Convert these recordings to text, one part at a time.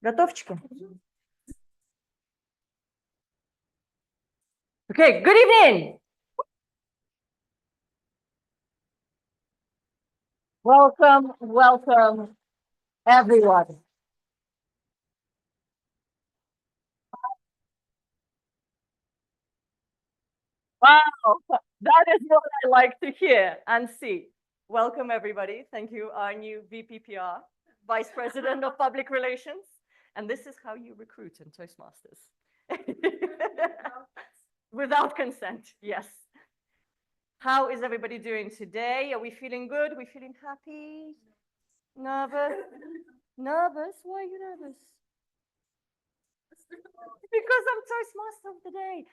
Готовчики? Okay, good evening. Welcome, welcome, everyone. Wow, that is what I like to hear and see. Welcome, everybody. Thank you, our new VPPR, Vice President of Public Relations. And this is how you recruit in Toastmasters. Without consent, yes. How is everybody doing today? Are we feeling good? Are we feeling happy? Nervous? Nervous? Why are you nervous? Because I'm Toastmaster of the day.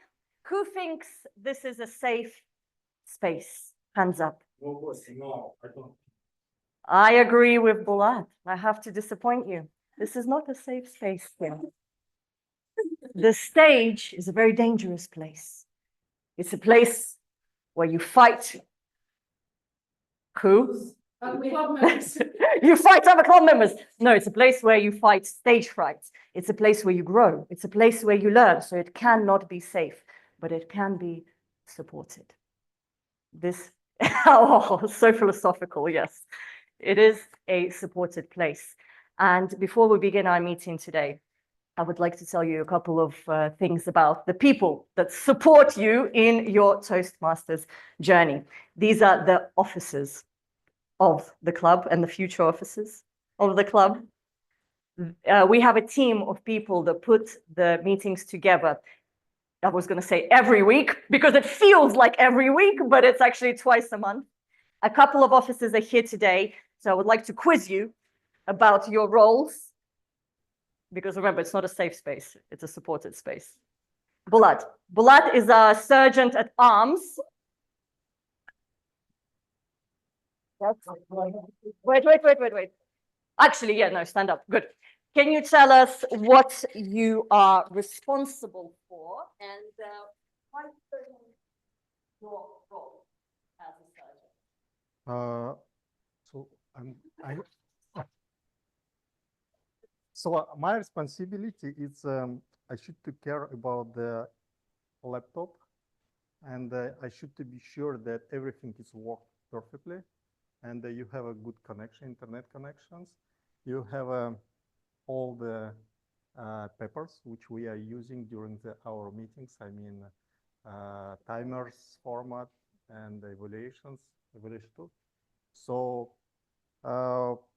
Who thinks this is a safe space? Hands up. No, I don't. I agree with Bulat. I have to disappoint you. This is not a safe space here. The stage is a very dangerous place. It's a place where you fight. Who? You fight other club members. No, it's a place where you fight stage fright. It's a place where you grow. It's a place where you learn. So it cannot be safe, but it can be supported. This, oh, so philosophical, yes. It is a supported place. And before we begin our meeting today, I would like to tell you a couple of things about the people that support you in your Toastmasters journey. These are the officers of the club and the future officers of the club. We have a team of people that put the meetings together. I was going to say every week because it feels like every week, but it's actually twice a month. A couple of officers are here today, so I would like to quiz you about your roles. Because remember, it's not a safe space, it's a supported space. Bulat. Bulat is a sergeant at arms. Wait. Actually, yeah, no, stand up. Good. Can you tell us what you are responsible for and what is your role as a sergeant? My responsibility is I should take care about the laptop, and I should to be sure that everything is worked perfectly, and you have a good connection, internet connections. You have all the papers which we are using during our meetings. I mean, timers, format, and evaluation too. So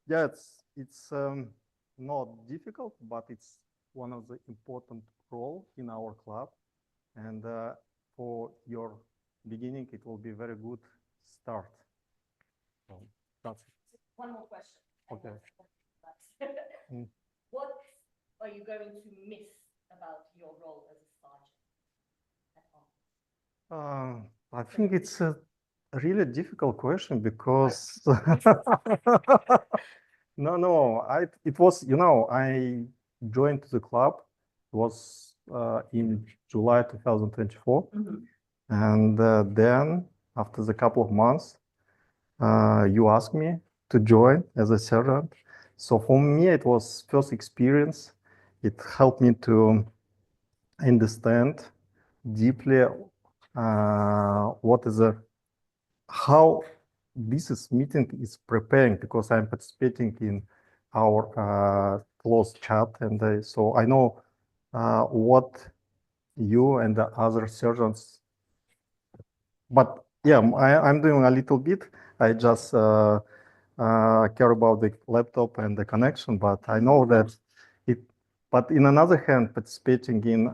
yeah, it's not difficult, but it's one of the important role in our club. And for your beginning, it will be very good start. So that's it. One more question. Okay. What are you going to miss about your role as a sergeant at home? I think it's a really difficult question because it was, I joined the club. It was in July 2024. And then after the couple of months, you asked me to join as a sergeant. So for me, it was first experience. It helped me to understand deeply how this meeting is preparing, because I'm participating in our closed chat, and so I know what you and the other sergeants. But yeah, I'm doing a little bit. I just care about the laptop and the connection, but I know that it. But in another hand, participating in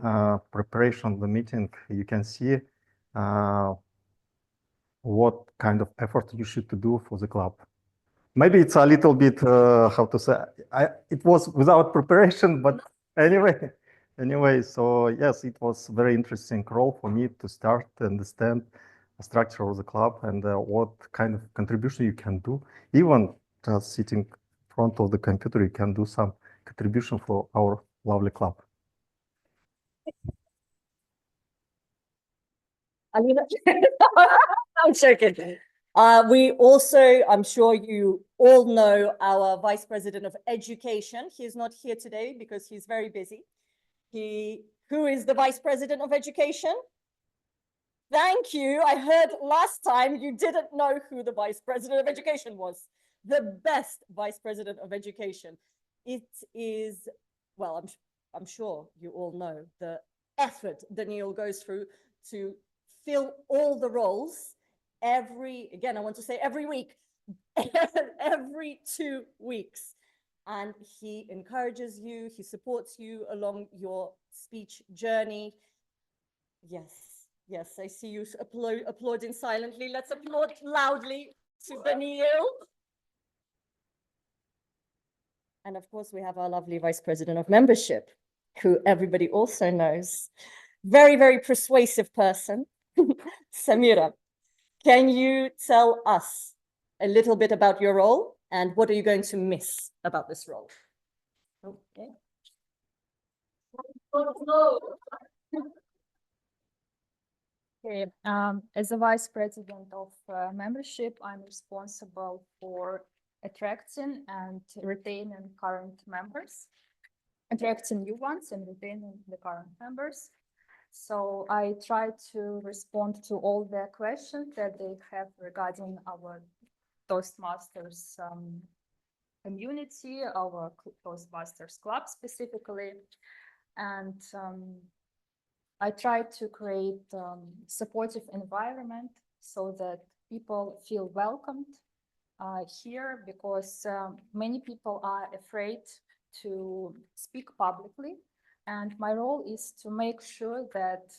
preparation of the meeting, you can see what kind of effort you should do for the club. Maybe it's a little bit, how to say, it was without preparation, but anyway, so yes, it was very interesting role for me to start to understand the structure of the club and what kind of contribution you can do. Even just sitting in front of the computer, you can do some contribution for our lovely club. I'm joking. We also, I'm sure you all know our Vice President of Education. He is not here today because he's very busy. Who is the Vice President of Education? Thank you. I heard last time you didn't know who the Vice President of Education was. The best Vice President of Education. It is, well, I'm sure you all know the effort Daniil goes through to fill all the roles again, I want to say every week, every 2 weeks. And he encourages you, he supports you along your speech journey. Yes, I see you applauding silently. Let's applaud loudly to Daniil. And of course, we have our lovely Vice President of Membership, who everybody also knows. Very, very persuasive person. Samira, can you tell us a little bit about your role and what are you going to miss about this role? Okay. Okay. As a vice president of membership, I'm responsible for attracting and retaining current members, attracting new ones and retaining the current members. So I try to respond to all the questions that they have regarding our Toastmasters community, our Toastbusters club specifically. And I try to create supportive environment so that people feel welcomed here, because many people are afraid to speak publicly. And my role is to make sure that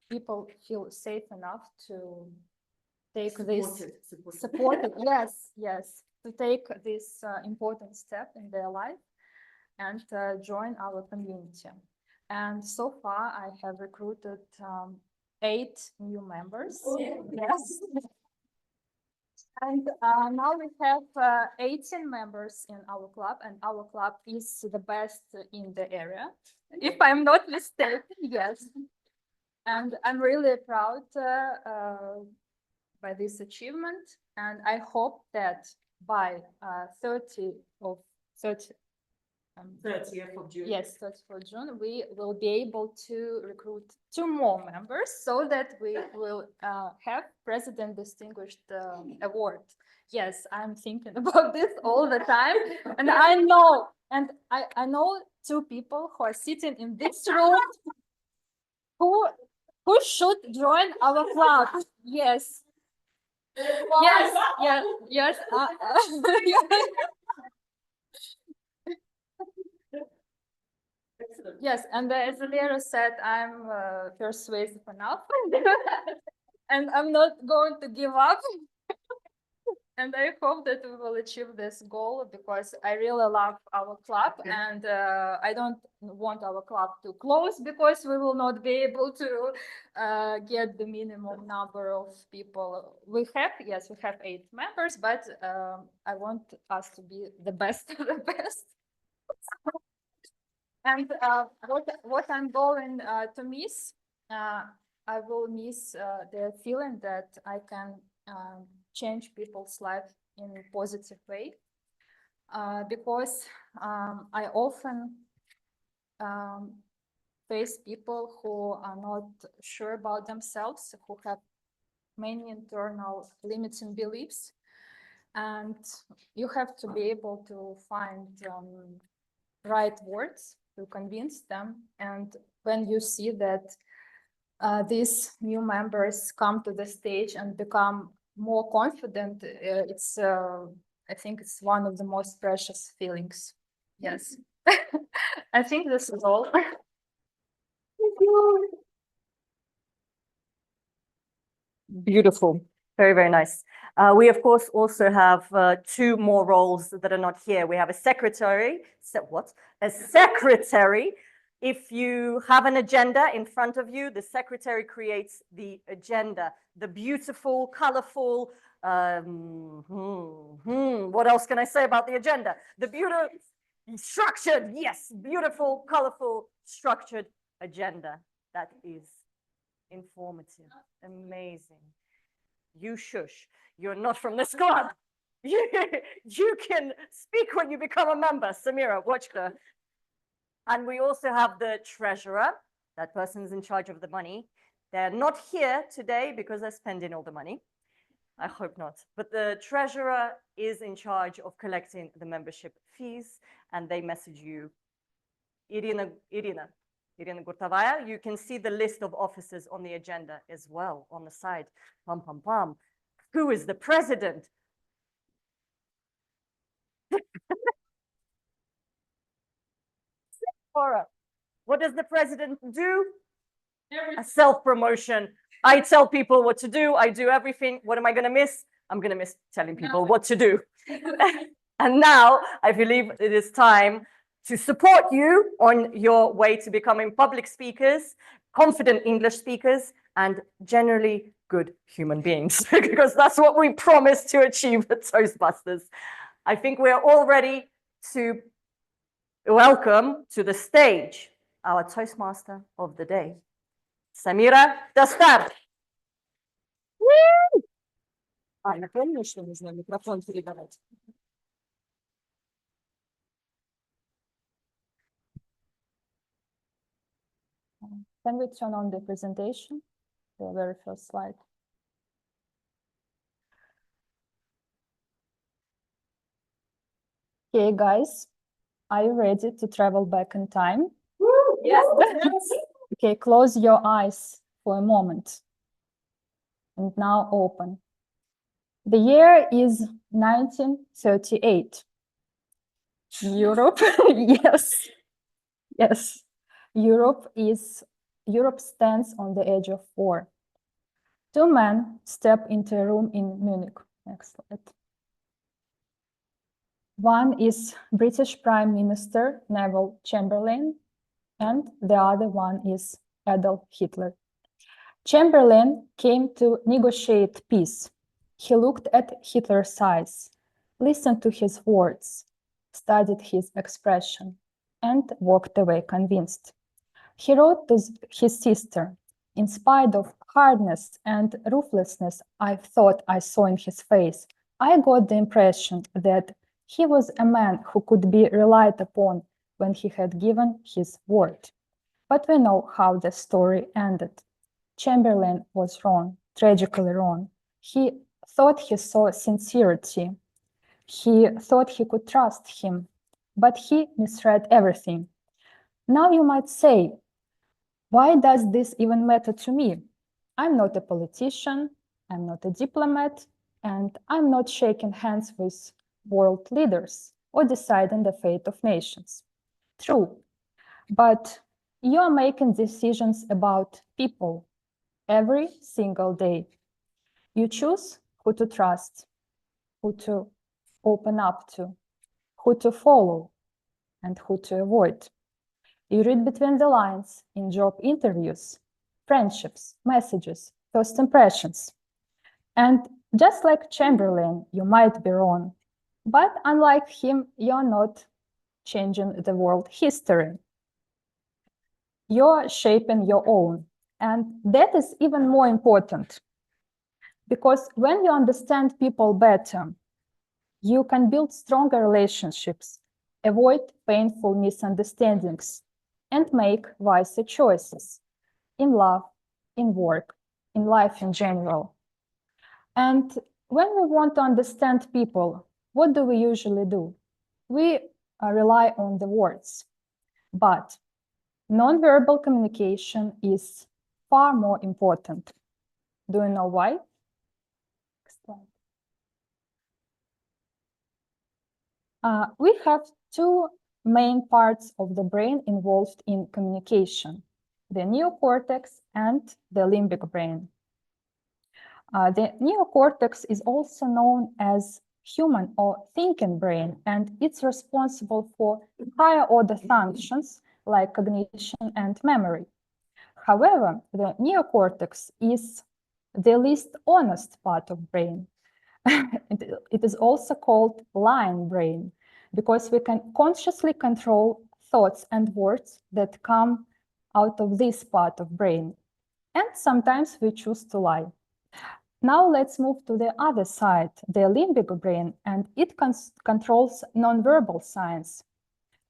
people feel safe enough to take supported, yes, to take this important step in their life and join our community. And so far, I have recruited 8 new members. Yes. And now we have 18 members in our club, and our club is the best in the area, if I'm not mistaken. Yes. And I'm really proud by this achievement, and I hope that by 30th of June. Yes, 30th of June, we will be able to recruit 2 more members so that we will have President Distinguished Award. Yes, I'm thinking about this all the time. And I know 2 people who are sitting in this room who should join our club. Yes. Yes. Yes, and as Lera said, I'm persuasive enough, and I'm not going to give up. And I hope that we will achieve this goal, because I really love our club, and I don't want our club to close because we will not be able to get the minimum number of people we have. Yes, we have 8 members, but I want us to be the best of the best. And what I'm going to miss, I will miss the feeling that I can change people's life in a positive way, because I often face people who are not sure about themselves, who have many internal limiting beliefs, and you have to be able to find right words to convince them. And when you see that these new members come to the stage and become more confident, it's I think it's one of the most precious feelings. Yes. I think this is all. Beautiful. Very, very nice. We, of course, also have 2 more roles that are not here. We have a secretary. A secretary. If you have an agenda in front of you, the secretary creates the agenda. The beautiful, colorful, what else can I say about the agenda? The beautiful, structured, yes, beautiful, colorful, structured agenda that is informative, amazing. you shush. You're not from this club. You can speak when you become a member. Samira, watch her. And we also have the treasurer. That person's in charge of the money. They're not here today because they're spending all the money. I hope not. But the treasurer is in charge of collecting the membership fees, and they message you. Irina Gurtavaya, you can see the list of officers on the agenda as well on the side. Pam, pam, pam. Who is the president? Laura, what does the president do? A self-promotion. I tell people what to do. I do everything. What am I going to miss? I'm going to miss telling people what to do. And now I believe it is time to support you on your way to becoming public speakers, confident English speakers, and generally good human beings, because that's what we promise to achieve at Toastbusters. I think we're all ready to welcome to the stage our Toastmaster of the day, Samira Dastar. Напомню, что нужно микрофон передавать. Can we turn on the presentation, the very first slide? Okay, guys, are you ready to travel back in time? Yes. Okay, close your eyes for a moment. And now open. The year is 1938. Europe, yes. Europe stands on the edge of war. Two men step into a room in Munich. Next slide. One is British Prime Minister Neville Chamberlain, and the other one is Adolf Hitler. Chamberlain came to negotiate peace. He looked at Hitler's eyes, listened to his words, studied his expression, and walked away convinced. He wrote to his sister, "In spite of hardness and ruthlessness I thought I saw in his face, I got the impression that he was a man who could be relied upon when he had given his word." But we know how the story ended. Chamberlain was wrong, tragically wrong. He thought he saw sincerity. He thought he could trust him, but he misread everything. Now you might say, why does this even matter to me? I'm not a politician, I'm not a diplomat, and I'm not shaking hands with world leaders or deciding the fate of nations. True, but you are making decisions about people every single day. You choose who to trust, who to open up to, who to follow, and who to avoid. You read between the lines in job interviews, friendships, messages, first impressions. And just like Chamberlain, you might be wrong. But unlike him, you're not changing the world history. You're shaping your own. And that is even more important. Because when you understand people better, you can build stronger relationships, avoid painful misunderstandings, and make wiser choices in love, in work, in life in general. And when we want to understand people, what do we usually do? We rely on the words. But nonverbal communication is far more important. Do you know why? We have two main parts of the brain involved in communication, the neocortex and the limbic brain. The neocortex is also known as human or thinking brain, and it's responsible for higher order functions like cognition and memory. However, the neocortex is the least honest part of brain. It is also called lying brain, because we can consciously control thoughts and words that come out of this part of brain. And sometimes we choose to lie. Now let's move to the other side, the limbic brain, and it controls nonverbal signs.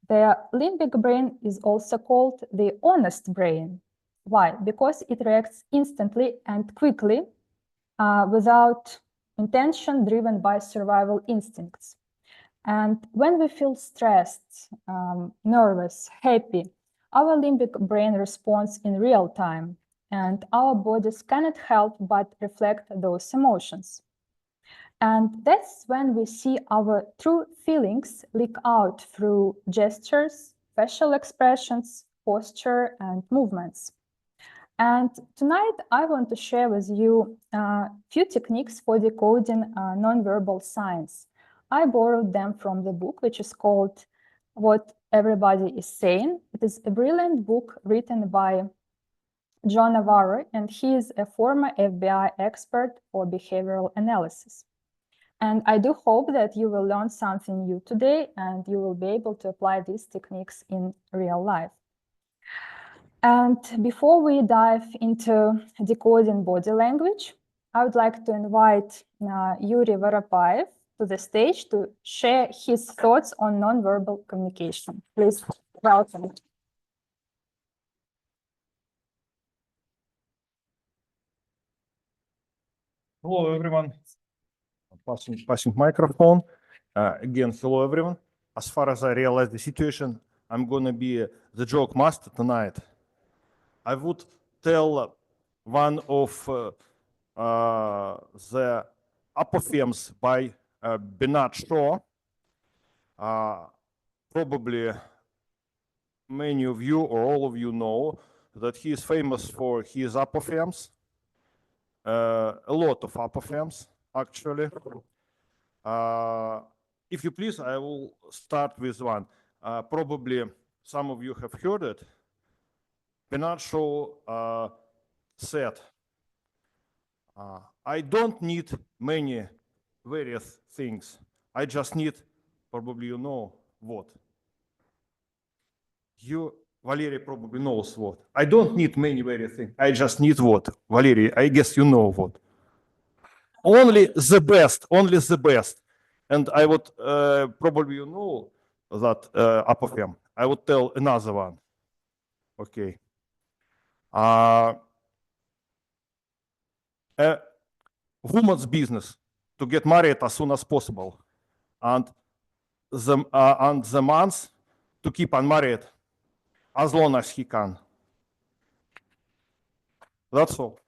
The limbic brain is also called the honest brain. Why? Because it reacts instantly and quickly without intention, driven by survival instincts. And when we feel stressed, nervous, happy, our limbic brain responds in real time, and our bodies cannot help but reflect those emotions. And that's when we see our true feelings leak out through gestures, facial expressions, posture, and movements. And tonight I want to share with you a few techniques for decoding nonverbal signs. I borrowed them from the book, which is called What Everybody is Saying. It is a brilliant book written by John Navarro, and he is a former FBI expert for behavioral analysis. And I do hope that you will learn something new today and you will be able to apply these techniques in real life. And before we dive into decoding body language, I would like to invite Yuri Voropayev to the stage to share his thoughts on nonverbal communication. Please welcome. Hello, everyone. Passing microphone. Again, hello, everyone. As far as I realize the situation, I'm going to be the joke master tonight. I would tell one of the apophthegms by Bernard Shaw. Probably many of you or all of you know that he is famous for his apophthegms. A lot of apophthegms, actually. If you please, I will start with one. Probably some of you have heard it. Bernard Shaw said, I don't need many various things. I just need, probably you know what. Valery probably knows what. I don't need many various things. I just need what? Valery, I guess you know what. Only the best, only the best. And I would, probably you know that apophthegm. I would tell another one. Okay. A woman's business to get married as soon as possible. And the man's to keep unmarried as long as he can. That's all.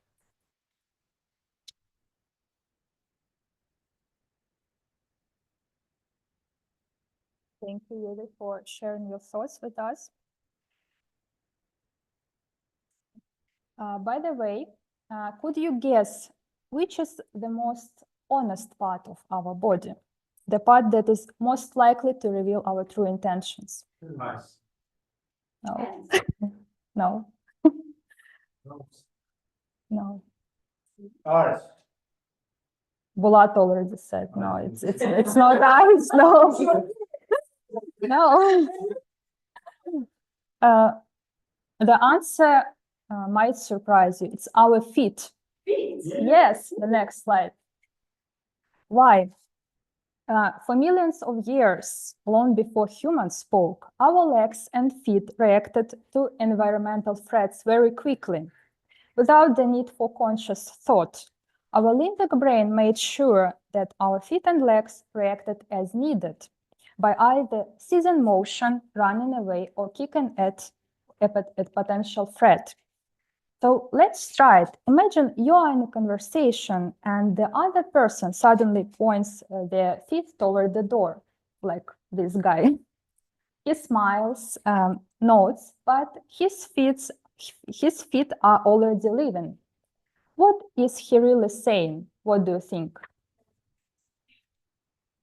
Thank you, Yuri, for sharing your thoughts with us. By the way, could you guess which is the most honest part of our body? The part that is most likely to reveal our true intentions? Nice. No. No. No. Eyes. Bulat already said no. It's not eyes. No. No. The answer might surprise you. It's our feet. Yes, the next slide. Why? For millions of years, long before humans spoke, our legs and feet reacted to environmental threats very quickly, without the need for conscious thought. Our limbic brain made sure that our feet and legs reacted as needed, by either seizing motion, running away, or kicking at potential threat. So let's try it. Imagine you are in a conversation and the other person suddenly points their feet toward the door, like this guy. He smiles, nods, but his feet are already leaving. What is he really saying? What do you think?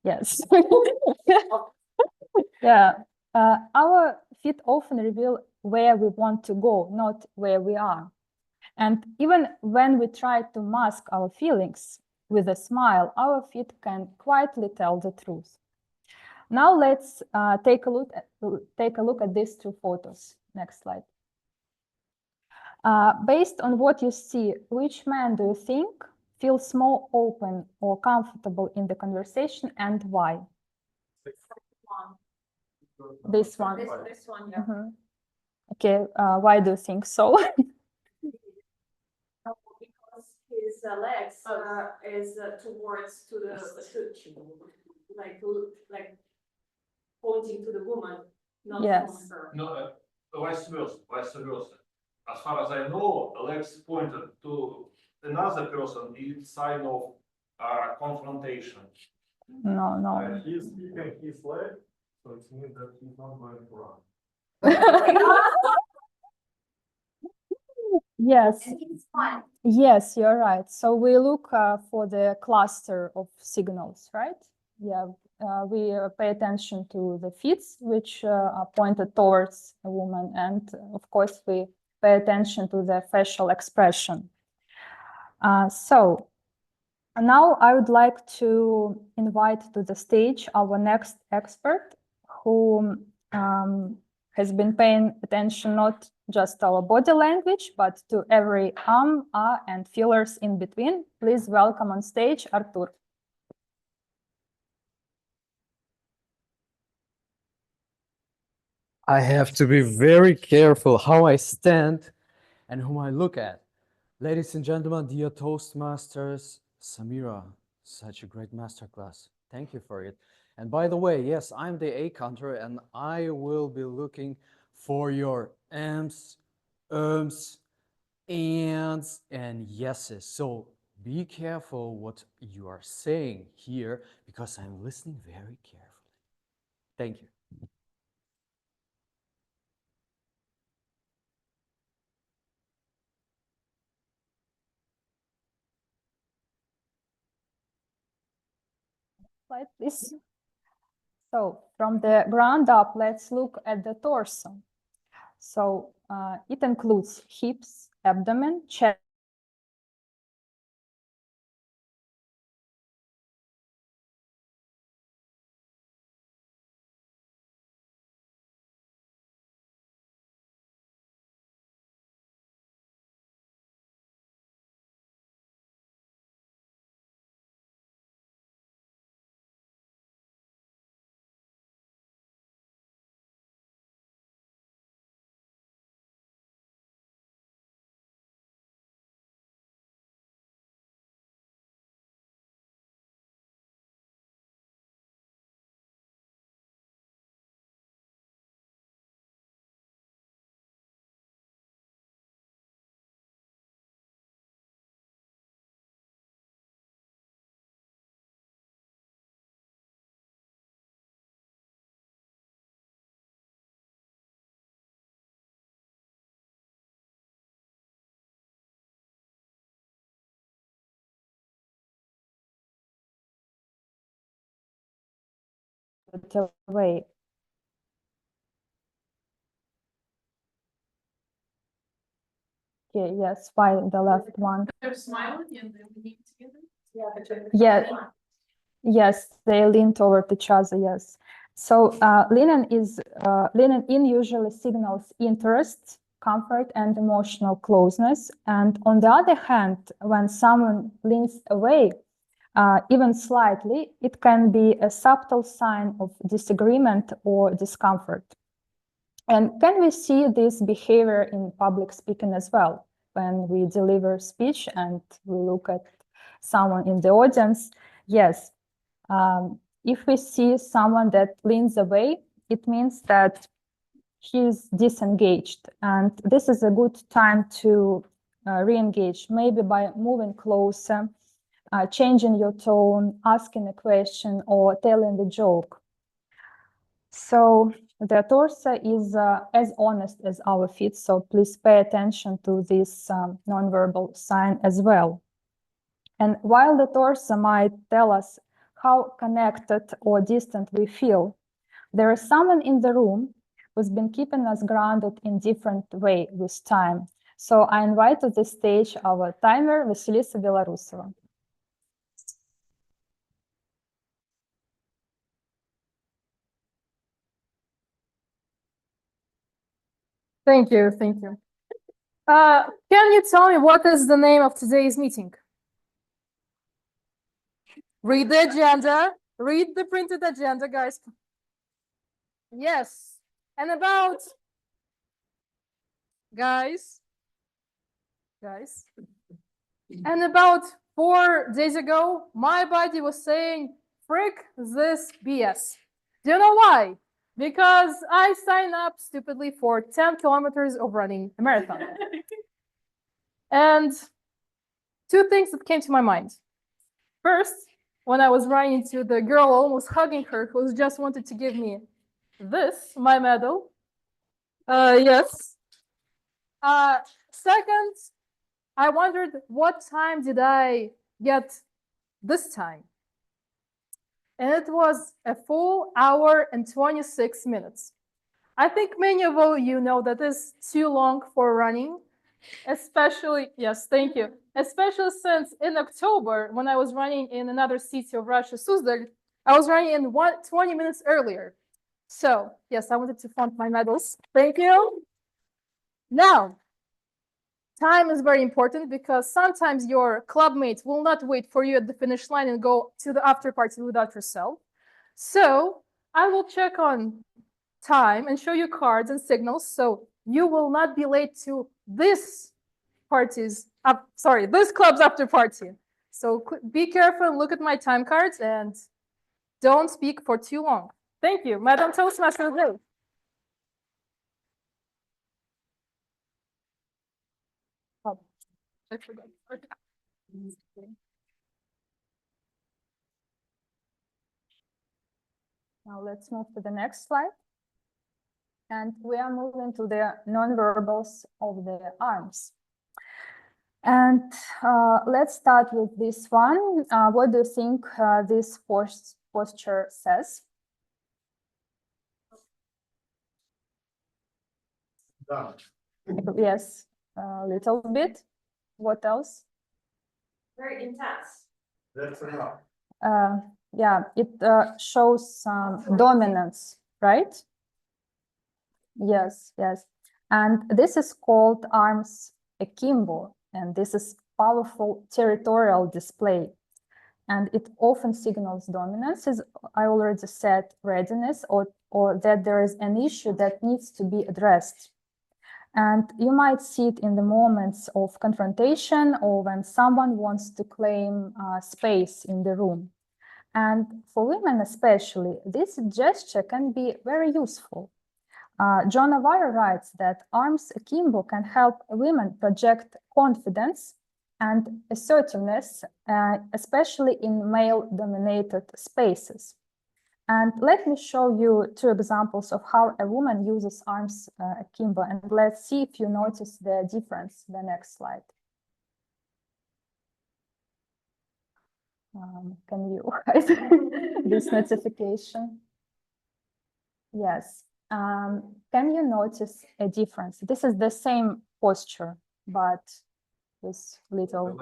Yes. Yeah. Our feet often reveal where we want to go, not where we are. And even when we try to mask our feelings with a smile, our feet can quietly tell the truth. Now let's take a look at these two photos. Next slide. Based on what you see, which man do you think feels more open or comfortable in the conversation, and why? This one. This one, yeah. Mhm. Okay, why do you think so? Because his legs is towards to the like pointing to the woman, not Yes. from her. No, vice versa, vice versa. As far as I know, legs pointed to another person is sign of confrontation. No, no. He's keeping his leg, so it means that he's not going to run. Yes. And it's fine. Yes, you're right. So we look for the cluster of signals, right? Yeah, we pay attention to the feet, which are pointed towards a woman. And of course, we pay attention to the facial expression. So now I would like to invite to the stage our next expert who has been paying attention not just our body language, but to every and fillers in between. Please welcome on stage Artur. I have to be very careful how I stand and whom I look at. Ladies and gentlemen, dear Toastmasters, Samira, such a great masterclass. Thank you for it. And by the way, yes, I'm the A counter and I will be looking for your ands, ands, and yeses. So be careful what you are saying here because I'm listening very carefully. Thank you. Slide, please. So from the ground up, let's look at the torso. So it includes hips, abdomen, chest, away. Okay, yes, by the left one. They're smiling and they're leaning together. Yeah. Yes, they lean toward each other, yes. So leaning in usually signals interest, comfort, and emotional closeness. And on the other hand, when someone leans away, even slightly, it can be a subtle sign of disagreement or discomfort. And can we see this behavior in public speaking as well? When we deliver speech and we look at someone in the audience, yes. If we see someone that leans away, it means that he's disengaged. And this is a good time to re-engage, maybe by moving closer, changing your tone, asking a question, or telling the joke. So the torso is as honest as our feet, so please pay attention to this nonverbal sign as well. And while the torso might tell us how connected or distant we feel, there is someone in the room who's been keeping us grounded in different way with time. So I invite to the stage our timer, Vasilisa Belarusova. Thank you, thank you. Can you tell me what is the name of today's meeting? Read the agenda. Read the printed agenda, guys. Yes. And about, guys, and about 4 days ago, my body was saying, frick this BS. Do you know why? Because I signed up stupidly for 10 kilometers of running a marathon. And two things that came to my mind. First, when I was running into the girl, almost hugging her, who just wanted to give me this, my medal. Yes. Second, I wondered what time did I get this time? And it was a full hour and 26 minutes. I think many of you know that is too long for running, especially, yes, thank you. Especially since in October, when I was running in another city of Russia, Suzdal, I was running in 20 minutes earlier. So, yes, I wanted to flaunt my medals. Thank you. Now, time is very important because sometimes your club mates will not wait for you at the finish line and go to the after party without yourself. So I will check on time and show you cards and signals so you will not be late to this club's after party. So be careful and look at my time cards and don't speak for too long. Thank you, Madam Toastmaster. I forgot. Now let's move to the next slide. And we are moving to the nonverbals of the arms. And let's start with this one. What do you think this posture says? Yes, a little bit. What else? Very intense. That's enough. Yeah, it shows some dominance, right? Yes, yes. And this is called arms akimbo, and this is powerful territorial display. And it often signals dominance, as I already said, readiness, or that there is an issue that needs to be addressed. And you might see it in the moments of confrontation or when someone wants to claim space in the room. And for women especially, this gesture can be very useful. John Navarro writes that arms akimbo can help women project confidence and assertiveness, especially in male-dominated spaces. And let me show you two examples of how a woman uses arms akimbo, and let's see if you notice the difference. The next slide. Can you hide this notification? Yes. Can you notice a difference? This is the same posture, but with little.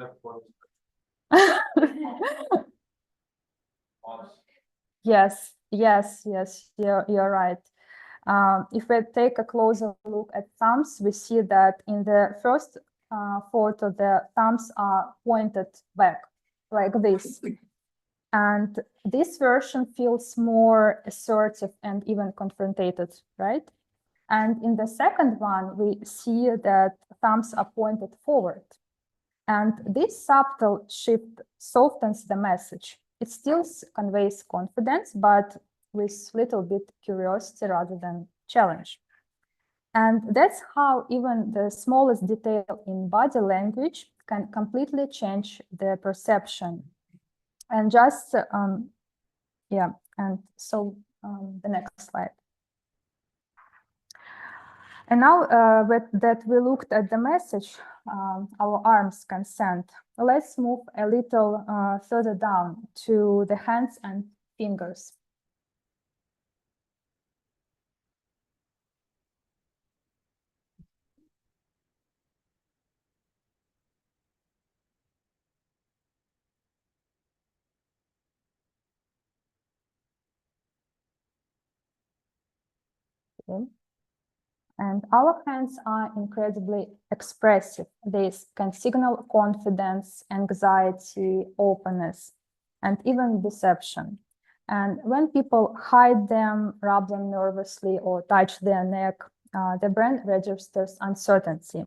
Yes, yes, yes, you're right. If we take a closer look at thumbs, we see that in the first photo, the thumbs are pointed back like this. And this version feels more assertive and even confrontative, right? And in the second one, we see that thumbs are pointed forward. And this subtle shift softens the message. It still conveys confidence, but with little bit curiosity rather than challenge. And that's how even the smallest detail in body language can completely change the perception. And just, yeah, and so the next slide. And now that we looked at the message, our arms can send, let's move a little further down to the hands and fingers. Okay. And our hands are incredibly expressive. They can signal confidence, anxiety, openness. and even deception. And when people hide them, rub them nervously, or touch their neck, the brain registers uncertainty.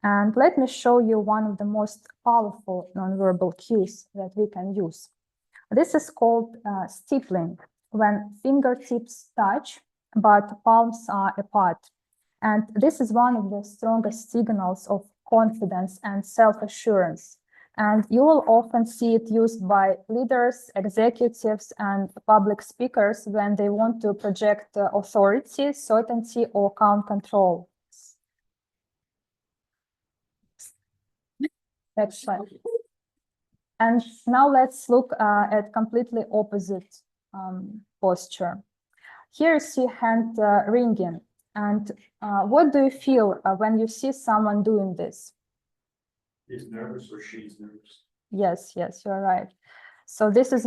And let me show you one of the most powerful nonverbal cues that we can use. This is called stippling, when fingertips touch, but palms are apart. And this is one of the strongest signals of confidence and self-assurance. And you will often see it used by leaders, executives, and public speakers when they want to project authority, certainty, or calm control. Excellent. And now let's look at completely opposite posture. Here you see hand ringing. And what do you feel when you see someone doing this? He's nervous or she's nervous. Yes, you're right. So this is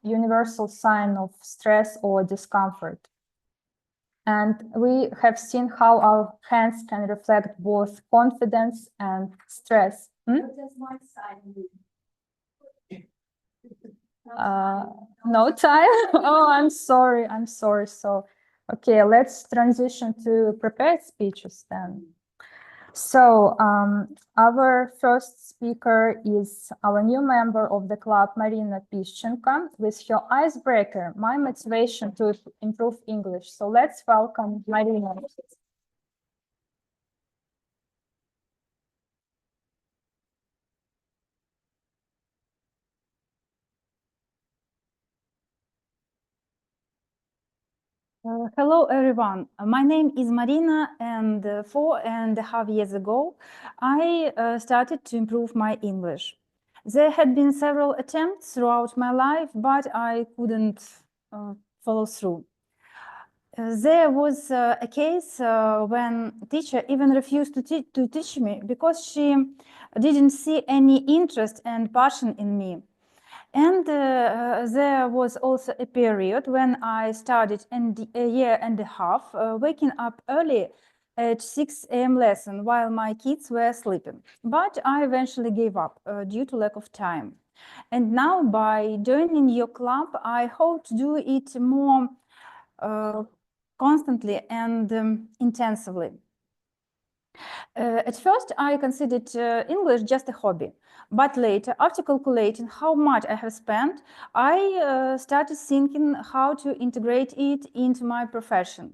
universal sign of stress or discomfort. And we have seen how our hands can reflect both confidence and stress. No time? Oh, I'm sorry. So, okay, let's transition to prepared speeches then. So our first speaker is our new member of the club, Marina Pishchenko, with her icebreaker, my motivation to improve English. So let's welcome Marina. Hello, everyone. My name is Marina, and 4.5 years ago, I started to improve my English. There had been several attempts throughout my life, but I couldn't follow through. There was a case when teacher even refused to teach me because she didn't see any interest and passion in me. And there was also a period when I studied a year and a half, waking up early at 6 a.m. lesson while my kids were sleeping. But I eventually gave up due to lack of time. And now by joining your club, I hope to do it more constantly and intensively. At first, I considered English just a hobby. But later, after calculating how much I have spent, I started thinking how to integrate it into my profession.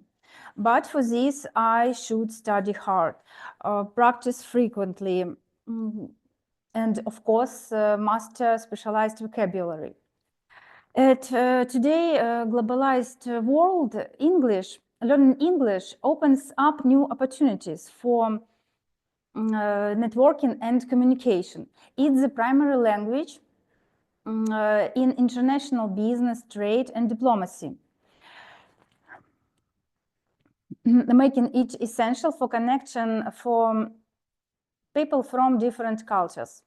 But for this, I should study hard, practice frequently, and of course, master specialized vocabulary. At today, globalized world, learning English opens up new opportunities for networking and communication. It's the primary language in international business, trade, and diplomacy, making it essential for connection for people from different cultures.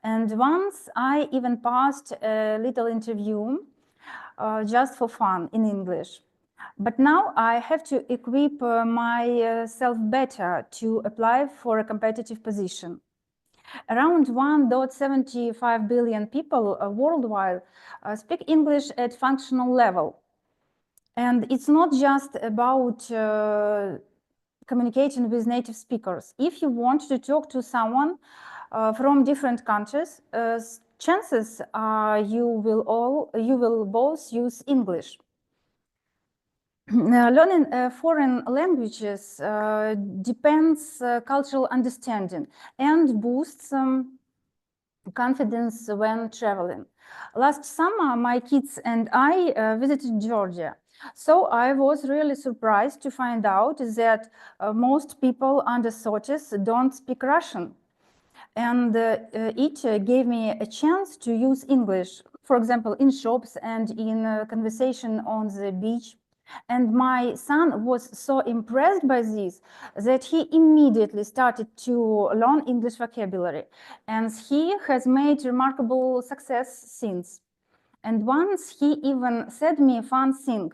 And once I even passed a little interview just for fun in English. But now I have to equip myself better to apply for a competitive position. Around 1.75 billion people worldwide speak English at functional level. And it's not just about communicating with native speakers. If you want to talk to someone from different countries, chances are you will both use English. Learning foreign languages depends cultural understanding and boosts confidence when traveling. Last summer, my kids and I visited Georgia. So I was really surprised to find out that most people under 30s don't speak Russian. And it gave me a chance to use English, for example, in shops and in conversation on the beach. And my son was so impressed by this that he immediately started to learn English vocabulary. And he has made remarkable success since. And once he even said me a fun thing.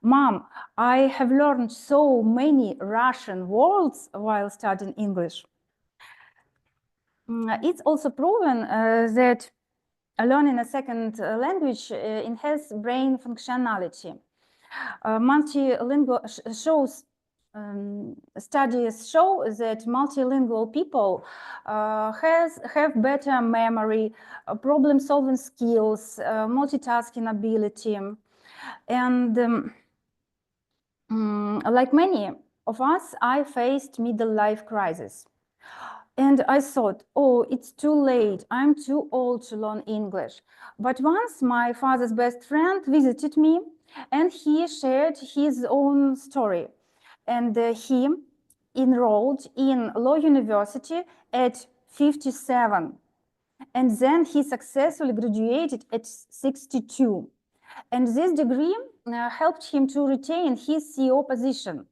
Mom, I have learned so many Russian words while studying English. It's also proven that learning a second language enhances brain functionality. Multilingual studies show that multilingual people have better memory, problem-solving skills, multitasking ability, and like many of us, I faced middle life crisis. And I thought, oh, it's too late. I'm too old to learn English. But once my father's best friend visited me and he shared his own story. And he enrolled in law university at 57. And then he successfully graduated at 62. And this degree helped him to retain his CEO position.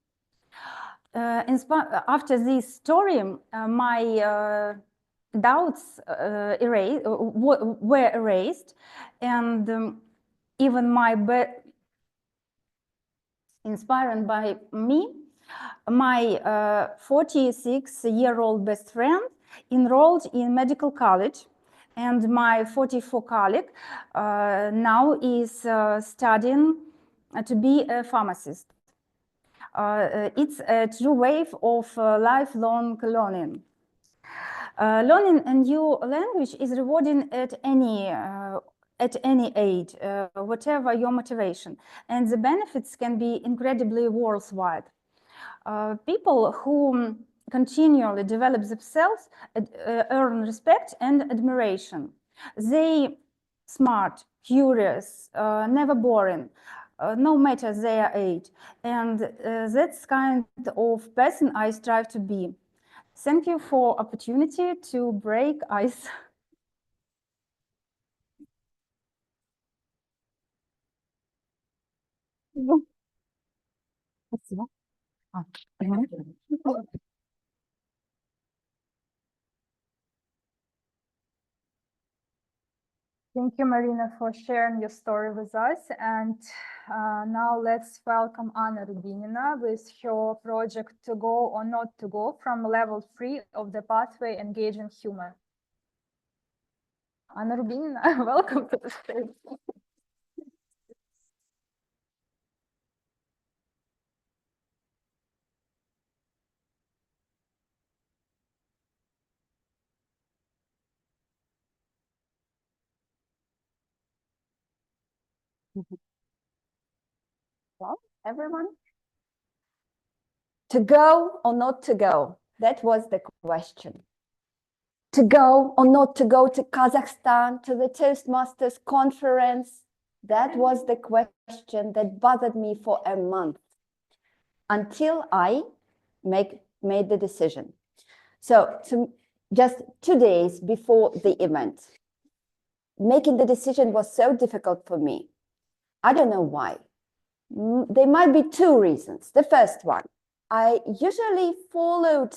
After this story, my doubts were erased, and even inspired by me, my 46-year-old best friend enrolled in medical college, and my 44 colleague now is studying to be a pharmacist. It's a true wave of lifelong learning. Learning a new language is rewarding at any age, whatever your motivation, and the benefits can be incredibly worthwhile. People who continually develop themselves earn respect and admiration. They smart, curious, never boring, no matter their age, and that's kind of person I strive to be. Thank you for opportunity to break ice. Спасибо. Thank you, Marina, for sharing your story with us. And now let's welcome Anna Rubinina with her project To Go or Not to Go from level 3 of the pathway Engaging Humor. Anna Rubinina, welcome to the stage. Well, everyone, to go or not to go? That was the question. To go or not to go to Kazakhstan, to the Toastmasters conference? That was the question that bothered me for a month until I made the decision. So just 2 days before the event, making the decision was so difficult for me. I don't know why. There might be 2 reasons. The first one, I usually followed,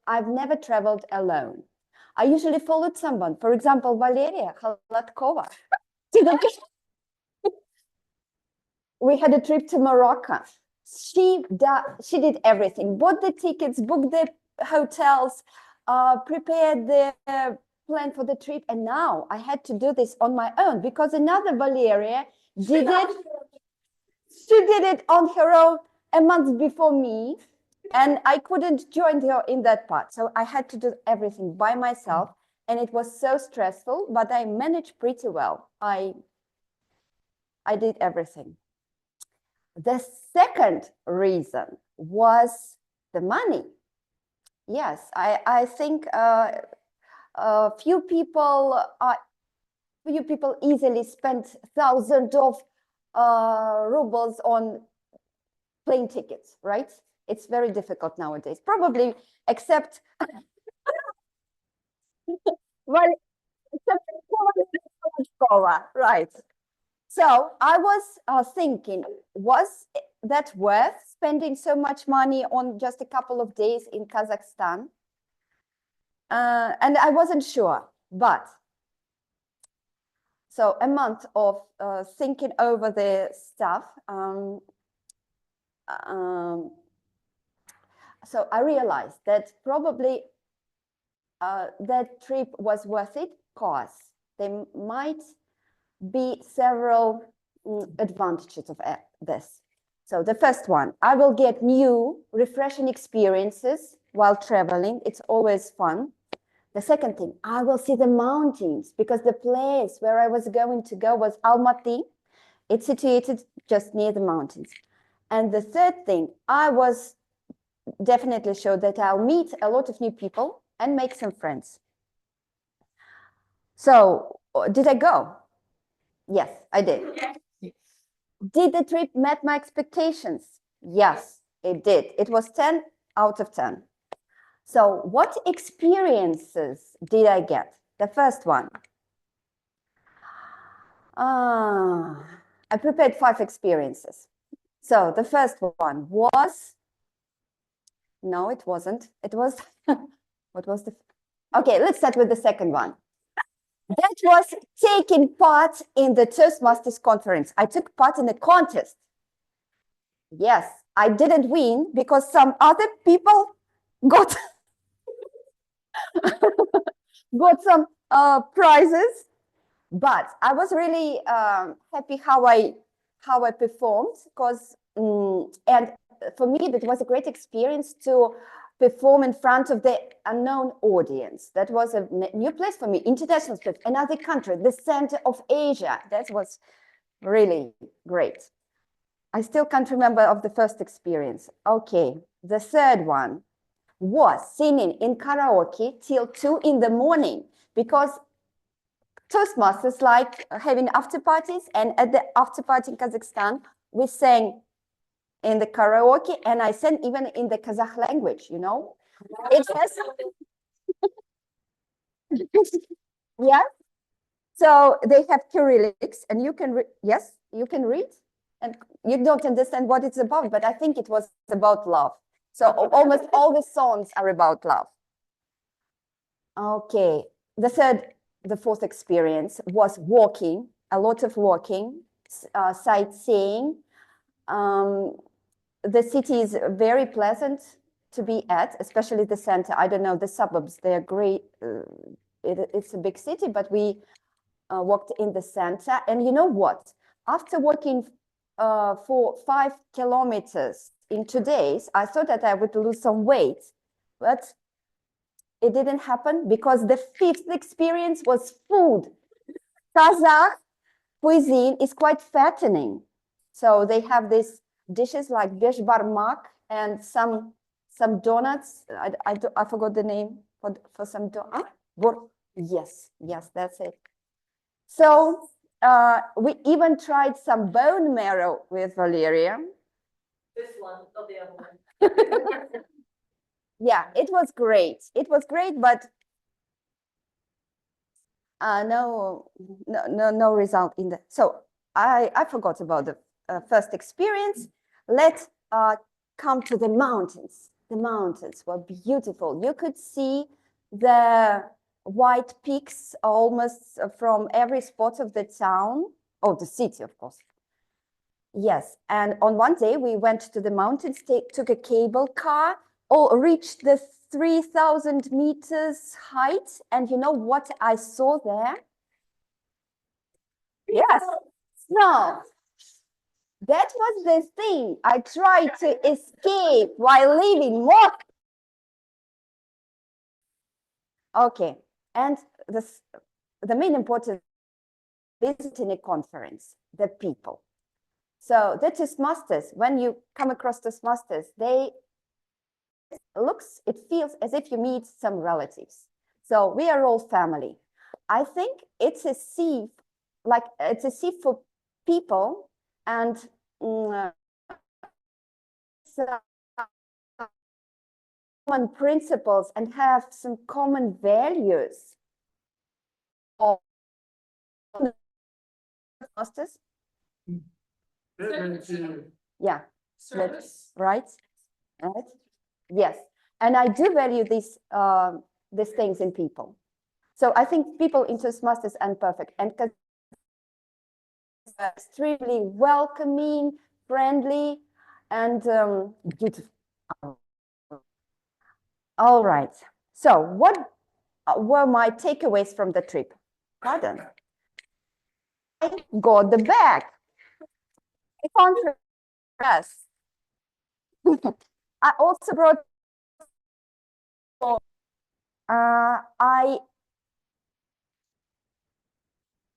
I've never traveled alone. I usually followed someone, for example, Valeria Khalatkova. We had a trip to Morocco. She did everything, bought the tickets, booked the hotels, prepared the plan for the trip. And now I had to do this on my own because another Valeria did it. She did it on her own a month before me, and I couldn't join her in that part. So I had to do everything by myself, and it was so stressful, but I managed pretty well. I did everything. The second reason was the money. Yes, I think few people easily spend thousands of rubles on plane tickets, right? It's very difficult nowadays, probably except well, except right? So I was thinking, was that worth spending so much money on just a couple of days in Kazakhstan? And I wasn't sure, but so a month of thinking over the stuff. So I realized that probably that trip was worth it because there might be several advantages of this. So the first one, I will get new, refreshing experiences while traveling. It's always fun. The second thing, I will see the mountains because the place where I was going to go was Almaty. It's situated just near the mountains. And the third thing, I was definitely sure that I'll meet a lot of new people and make some friends. So did I go? Yes, I did. Did the trip met my expectations? Yes, it did. It was 10 out of 10. So what experiences did I get? The first one. I prepared 5 experiences. So the first one was, no, it wasn't. It was, what was the, okay, let's start with the second one. That was taking part in the Toastmasters conference. I took part in a contest. Yes, I didn't win because some other people got got some prizes, but I was really happy how I performed because and for me it was a great experience to perform in front of the unknown audience. That was a new place for me, international place, another country, the center of Asia. That was really great. I still can't remember of the first experience. Okay, the third one was singing in karaoke till 2 in the morning because Toastmasters like having after parties, and at the after party in Kazakhstan, we sang in the karaoke, and I sang even in the Kazakh language, you know. It has, yeah. So they have Cyrillics, and you can yes, you can read, and you don't understand what it's about, but I think it was about love. So almost all the songs are about love. Okay, the fourth experience was walking, a lot of walking, sightseeing. The city is very pleasant to be at, especially the center. I don't know, the suburbs, they're great. It's a big city, but we walked in the center. And you know what? After walking for 5 kilometers in 2 days, I thought that I would lose some weight, but it didn't happen because the fifth experience was food. Kazakh cuisine is quite fattening. So they have these dishes like besh barmak and some donuts. I forgot the name for some donuts. Yes, that's it. So we even tried some bone marrow with Valeria. This one, not the other one. Yeah, it was great. It was great, but no result in the. So I forgot about the first experience. Let's come to the mountains. The mountains were beautiful. You could see the white peaks almost from every spot of the town, or the city, of course. Yes, and on one day we went to the mountains, took a cable car, reached the 3,000 meters height, and you know what I saw there? Yes, snow. That was the thing. I tried to escape while leaving more. Okay, and the main important visiting a conference, the people. So the Toastmasters, when you come across Toastmasters, it feels as if you meet some relatives. So we are all family. I think it's a sea for people, and common principles and have some common values. Toastmasters? Yeah, right. Yes, and I do value these things in people. So I think people in Toastmasters are perfect and extremely welcoming, friendly, and beautiful. All right. So what were my takeaways from the trip? pardon. I got the bag. I can't rest. I also brought, I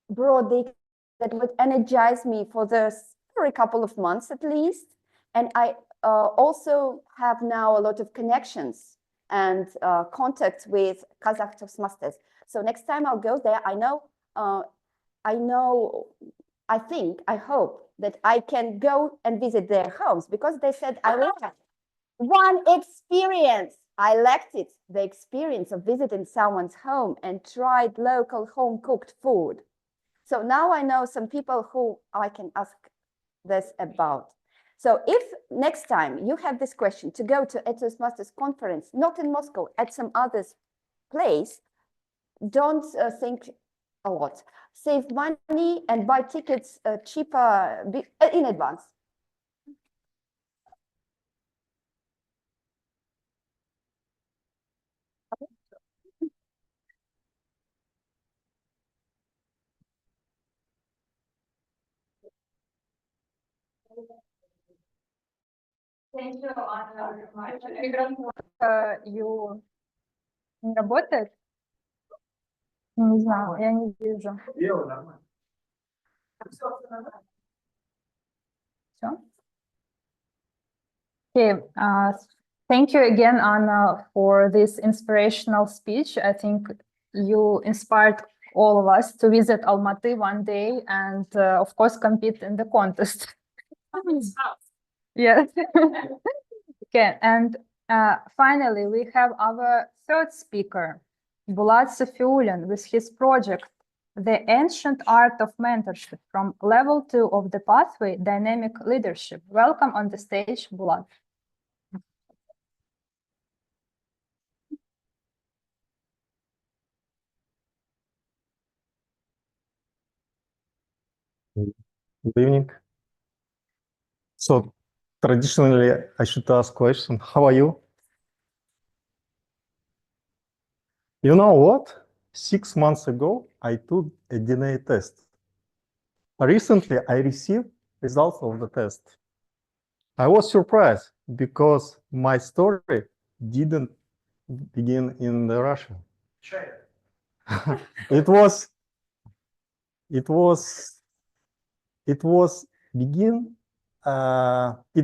brought the that would energize me for a couple of months at least. And I also have now a lot of connections and contacts with Kazakh Toastmasters. So next time I'll go there, I hope that I can go and visit their homes, because they said I will have one experience. I liked it, the experience of visiting someone's home and tried local home cooked food. So now I know some people who I can ask this about. So if next time you have this question to go to a Toastmasters conference, not in Moscow, at some other place, don't think a lot. Save money and buy tickets cheaper in advance. Thank you, Anna, very much. Микрофон не работает? Не знаю, я не вижу. Все? Okay, thank you again, Anna, for this inspirational speech. I think you inspired all of us to visit Almaty one day and, of course, compete in the contest. Yes. Okay, and finally, we have our third speaker, Bulat Safiulian, with his project, The Ancient Art of Mentorship, from Level 2 of the Pathway, Dynamic Leadership. Welcome on the stage, Bulat. Good evening. So traditionally, I should ask question, how are you? You know what? 6 months ago, I took a DNA test. Recently, I received results of the test. I was surprised because my story didn't begin in Russia. It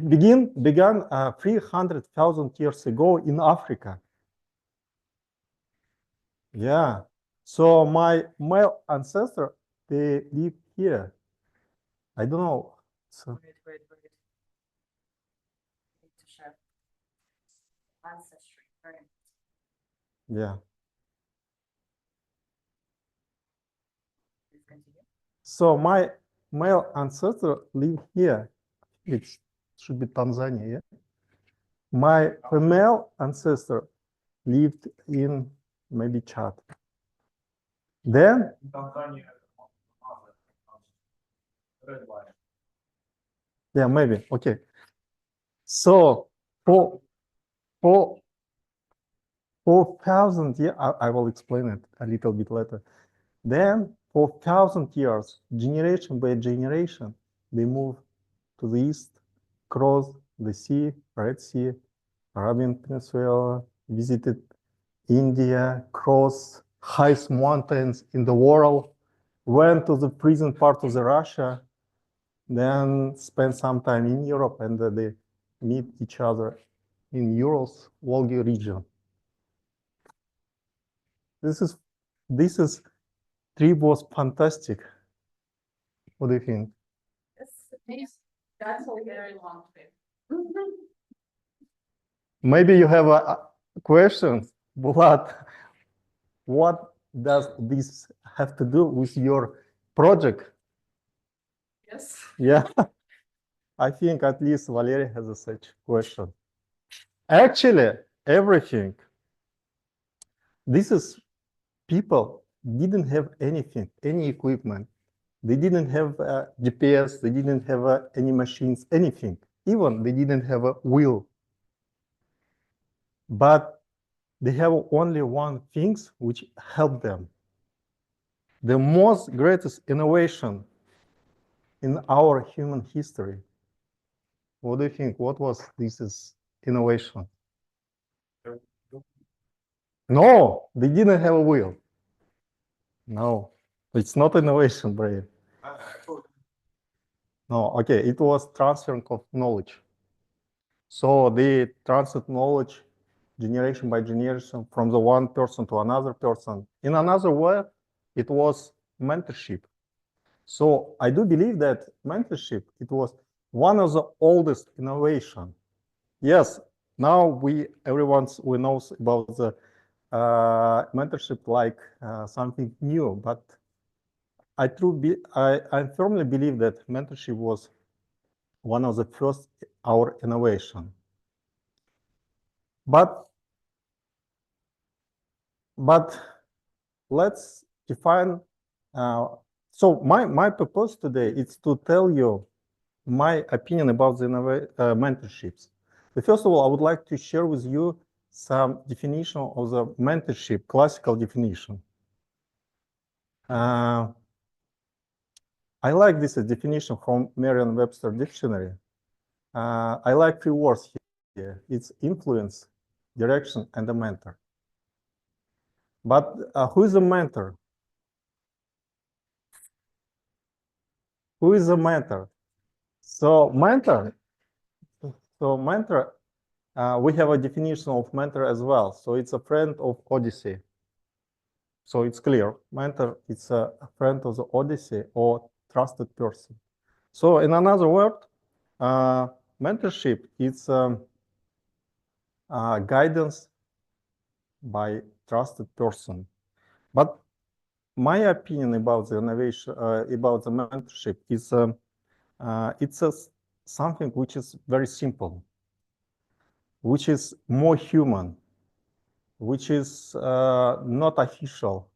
began 300,000 years ago in Africa. Yeah. So my male ancestor, they lived here. I don't know. So Wait. Need to share ancestry. Right. yeah. Please continue. So my male ancestor lived here. It should be Tanzania. Yeah? My female ancestor lived in maybe Chad. Then yeah, maybe. Okay. So for 4,000 years, I will explain it a little bit later. Then for 1,000 years, generation by generation, they moved to the east, crossed the sea, Red Sea, Arabian Peninsula, visited India, crossed highest mountains in the world, went to the present part of the Russia, then spent some time in Europe, and they meet each other in Urals, Volga region. This trip was fantastic. What do you think? That's a very long trip. Maybe you have a question, but what does this have to do with your project? Yes. Yeah, I think at least Valeria has a such question. Actually, everything. This is people didn't have anything, any equipment. They didn't have GPS. They didn't have any machines, anything. Even they didn't have a wheel. But they have only one thing which helped them. the most greatest innovation in our human history. What do you think? What was this innovation? No, they didn't have a wheel. No, it's not innovation, Brave. No, okay, it was transferring of knowledge. So they transferred knowledge generation by generation from the one person to another person. In another way, it was mentorship. So I do believe that mentorship, it was one of the oldest innovation. Yes, now everyone knows about the mentorship like something new, but I firmly believe that mentorship was one of the first our innovation. But let's define. So my purpose today is to tell you my opinion about the mentorships. First of all, I would like to share with you some definition of the mentorship, classical definition. I like this definition from Merriam-Webster dictionary. I like three words here. It's influence, direction, and a mentor. But who is a mentor? Who is a mentor? So mentor, we have a definition of mentor as well. So it's a friend of Odyssey. So it's clear, mentor, it's a friend of the Odyssey or trusted person. So in another word, mentorship is guidance by trusted person. But my opinion about the innovation, about the mentorship is it's something which is very simple, which is more human, which is not official.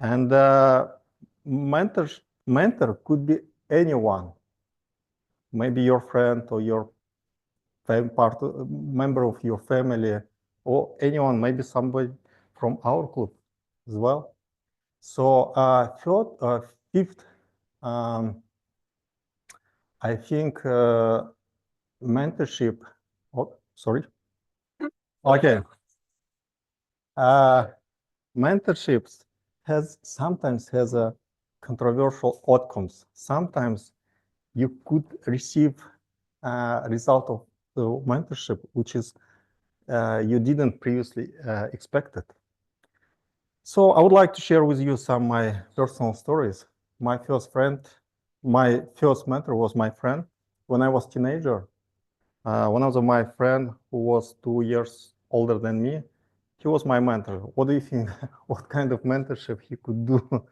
And mentor could be anyone, maybe your friend or your member of your family, or anyone, maybe somebody from our club as well. So fifth, I think mentorship. Oh, sorry. Okay. Mentorships sometimes has a controversial outcomes. Sometimes you could receive a result of the mentorship, which is you didn't previously expected. So I would like to share with you some of my personal stories. My first mentor was my friend when I was a teenager. One of my friends who was 2 years older than me, he was my mentor. What do you think? What kind of mentorship he could do?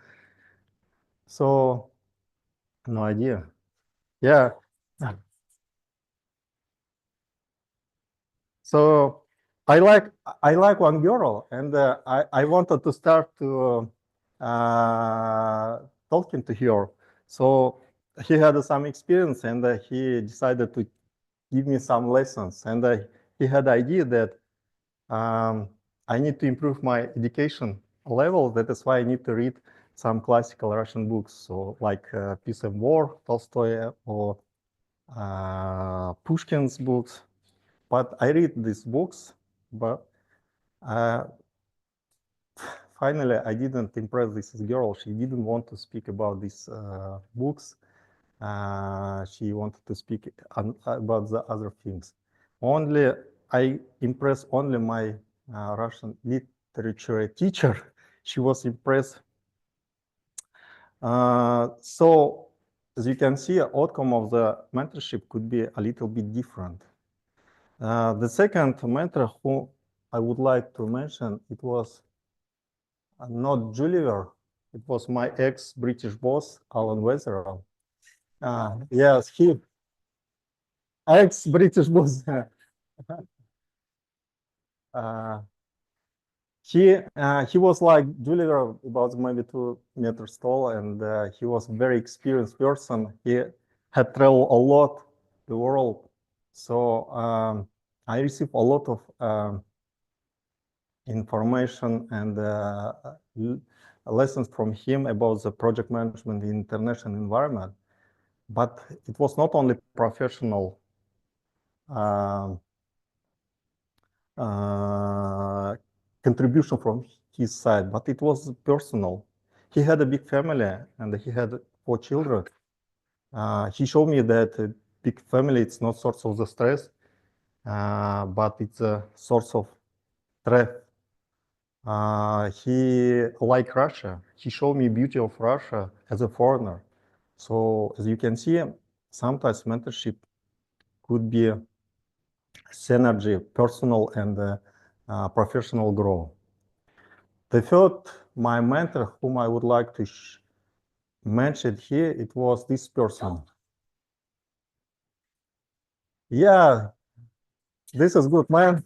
So, no idea. Yeah. So I like one girl, and I wanted to start to talking to her. So he had some experience, and he decided to give me some lessons. And he had the idea that I need to improve my education level. That is why I need to read some classical Russian books, so like Peace and War, Tolstoy, or Pushkin's books. But I read these books, but finally I didn't impress this girl. She didn't want to speak about these books. She wanted to speak about the other things. I impressed only my Russian literature teacher. She was impressed. So as you can see, the outcome of the mentorship could be a little bit different. The second mentor who I would like to mention, it was not Juliver, it was my ex-British boss, Alan Wetherall. Yes, he ex-British boss. He was like Juliver, about maybe 2 meters tall, and he was a very experienced person. He had traveled a lot the world, so I received a lot of information and lessons from him about the project management in international environment. But it was not only professional contribution from his side, but it was personal. He had a big family and he had 4 children. He showed me that a big family, it's not source of the stress, but it's a source of strength. He liked Russia. He showed me beauty of Russia as a foreigner. So as you can see, sometimes mentorship could be synergy, personal and professional growth. The third, my mentor, whom I would like to mention here, it was this person. Yeah, this is good, man.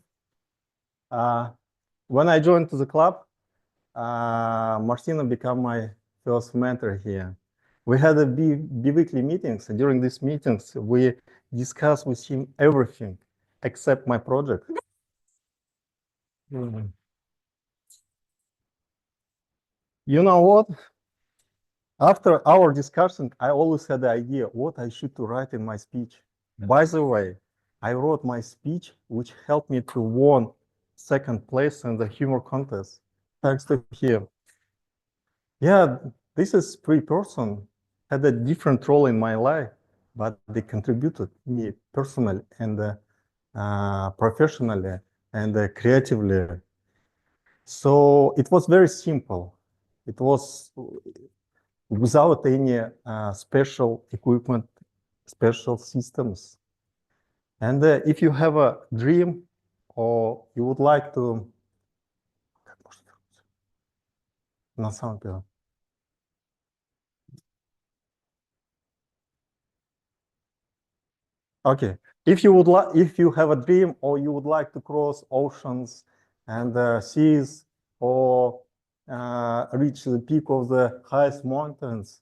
When I joined to the club, Martina became my first mentor here. We had a bi-weekly meetings, and during these meetings, we discussed with him everything except my project. You know what? After our discussion, I always had the idea what I should to write in my speech. By the way, I wrote my speech, which helped me to win 2nd place in the humor contest, thanks to him. Yeah, this is 3 persons had a different role in my life, but they contributed me personally and professionally and creatively. So it was very simple. It was without any special equipment, special systems. And if you have a dream or you would like to... На самом деле. Okay, if you have a dream or you would like to cross oceans and seas or reach the peak of the highest mountains,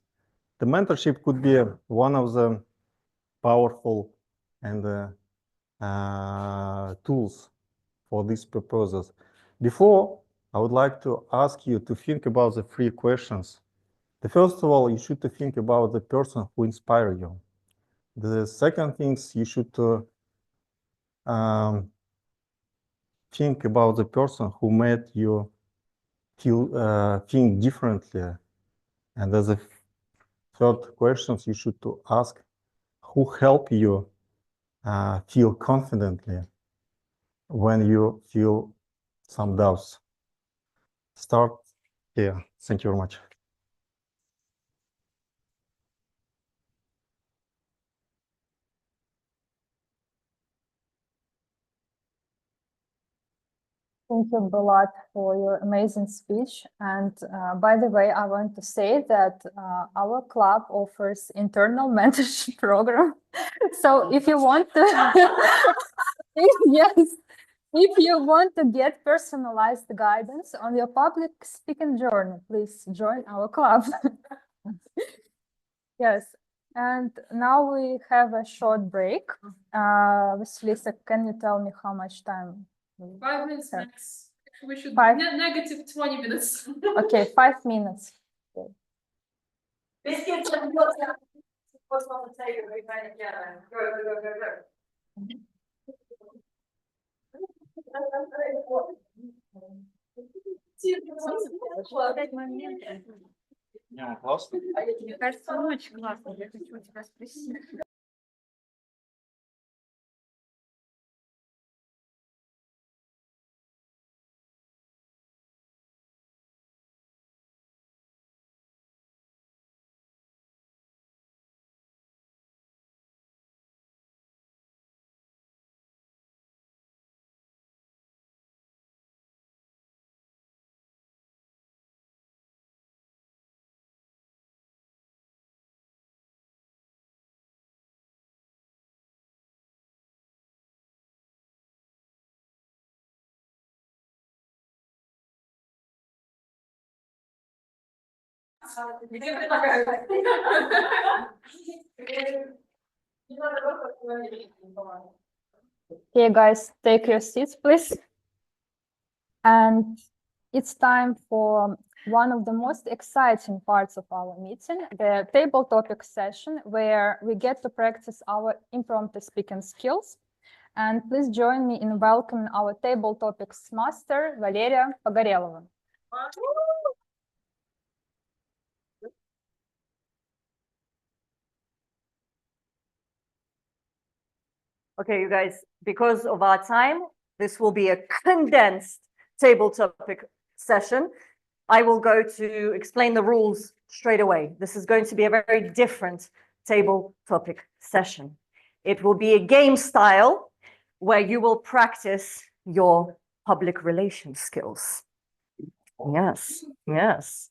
the mentorship could be one of the powerful and tools for these purposes. Before, I would like to ask you to think about the 3 questions. The first of all, you should think about the person who inspired you. The second thing, you should think about the person who made you feel think differently. And as a third question, you should ask who helped you feel confidently when you feel some doubts. Start here. Thank you very much. Thank you, Bulat, for your amazing speech. And by the way, I want to say that our club offers internal mentorship program. So if you want to, yes, if you want to get personalized guidance on your public speaking journey, please join our club. Yes. And now we have a short break. Vasilisa, can you tell me how much time? 5 minutes max. We should negative 20 minutes. Okay, 5 minutes. Biscuits and what's on the table? We find it, yeah. Мне кажется, очень классно. Я хочу у тебя спросить. Okay, guys, take your seats, please. And it's time for one of the most exciting parts of our meeting, the table topic session, where we get to practice our impromptu speaking skills. And please join me in welcoming our table topics master, Valeria Pogorelova. Okay, you guys, because of our time, this will be a condensed table topic session. I will go to explain the rules straight away. This is going to be a very different table topic session. It will be a game style where you will practice your public relations skills. Yes, yes.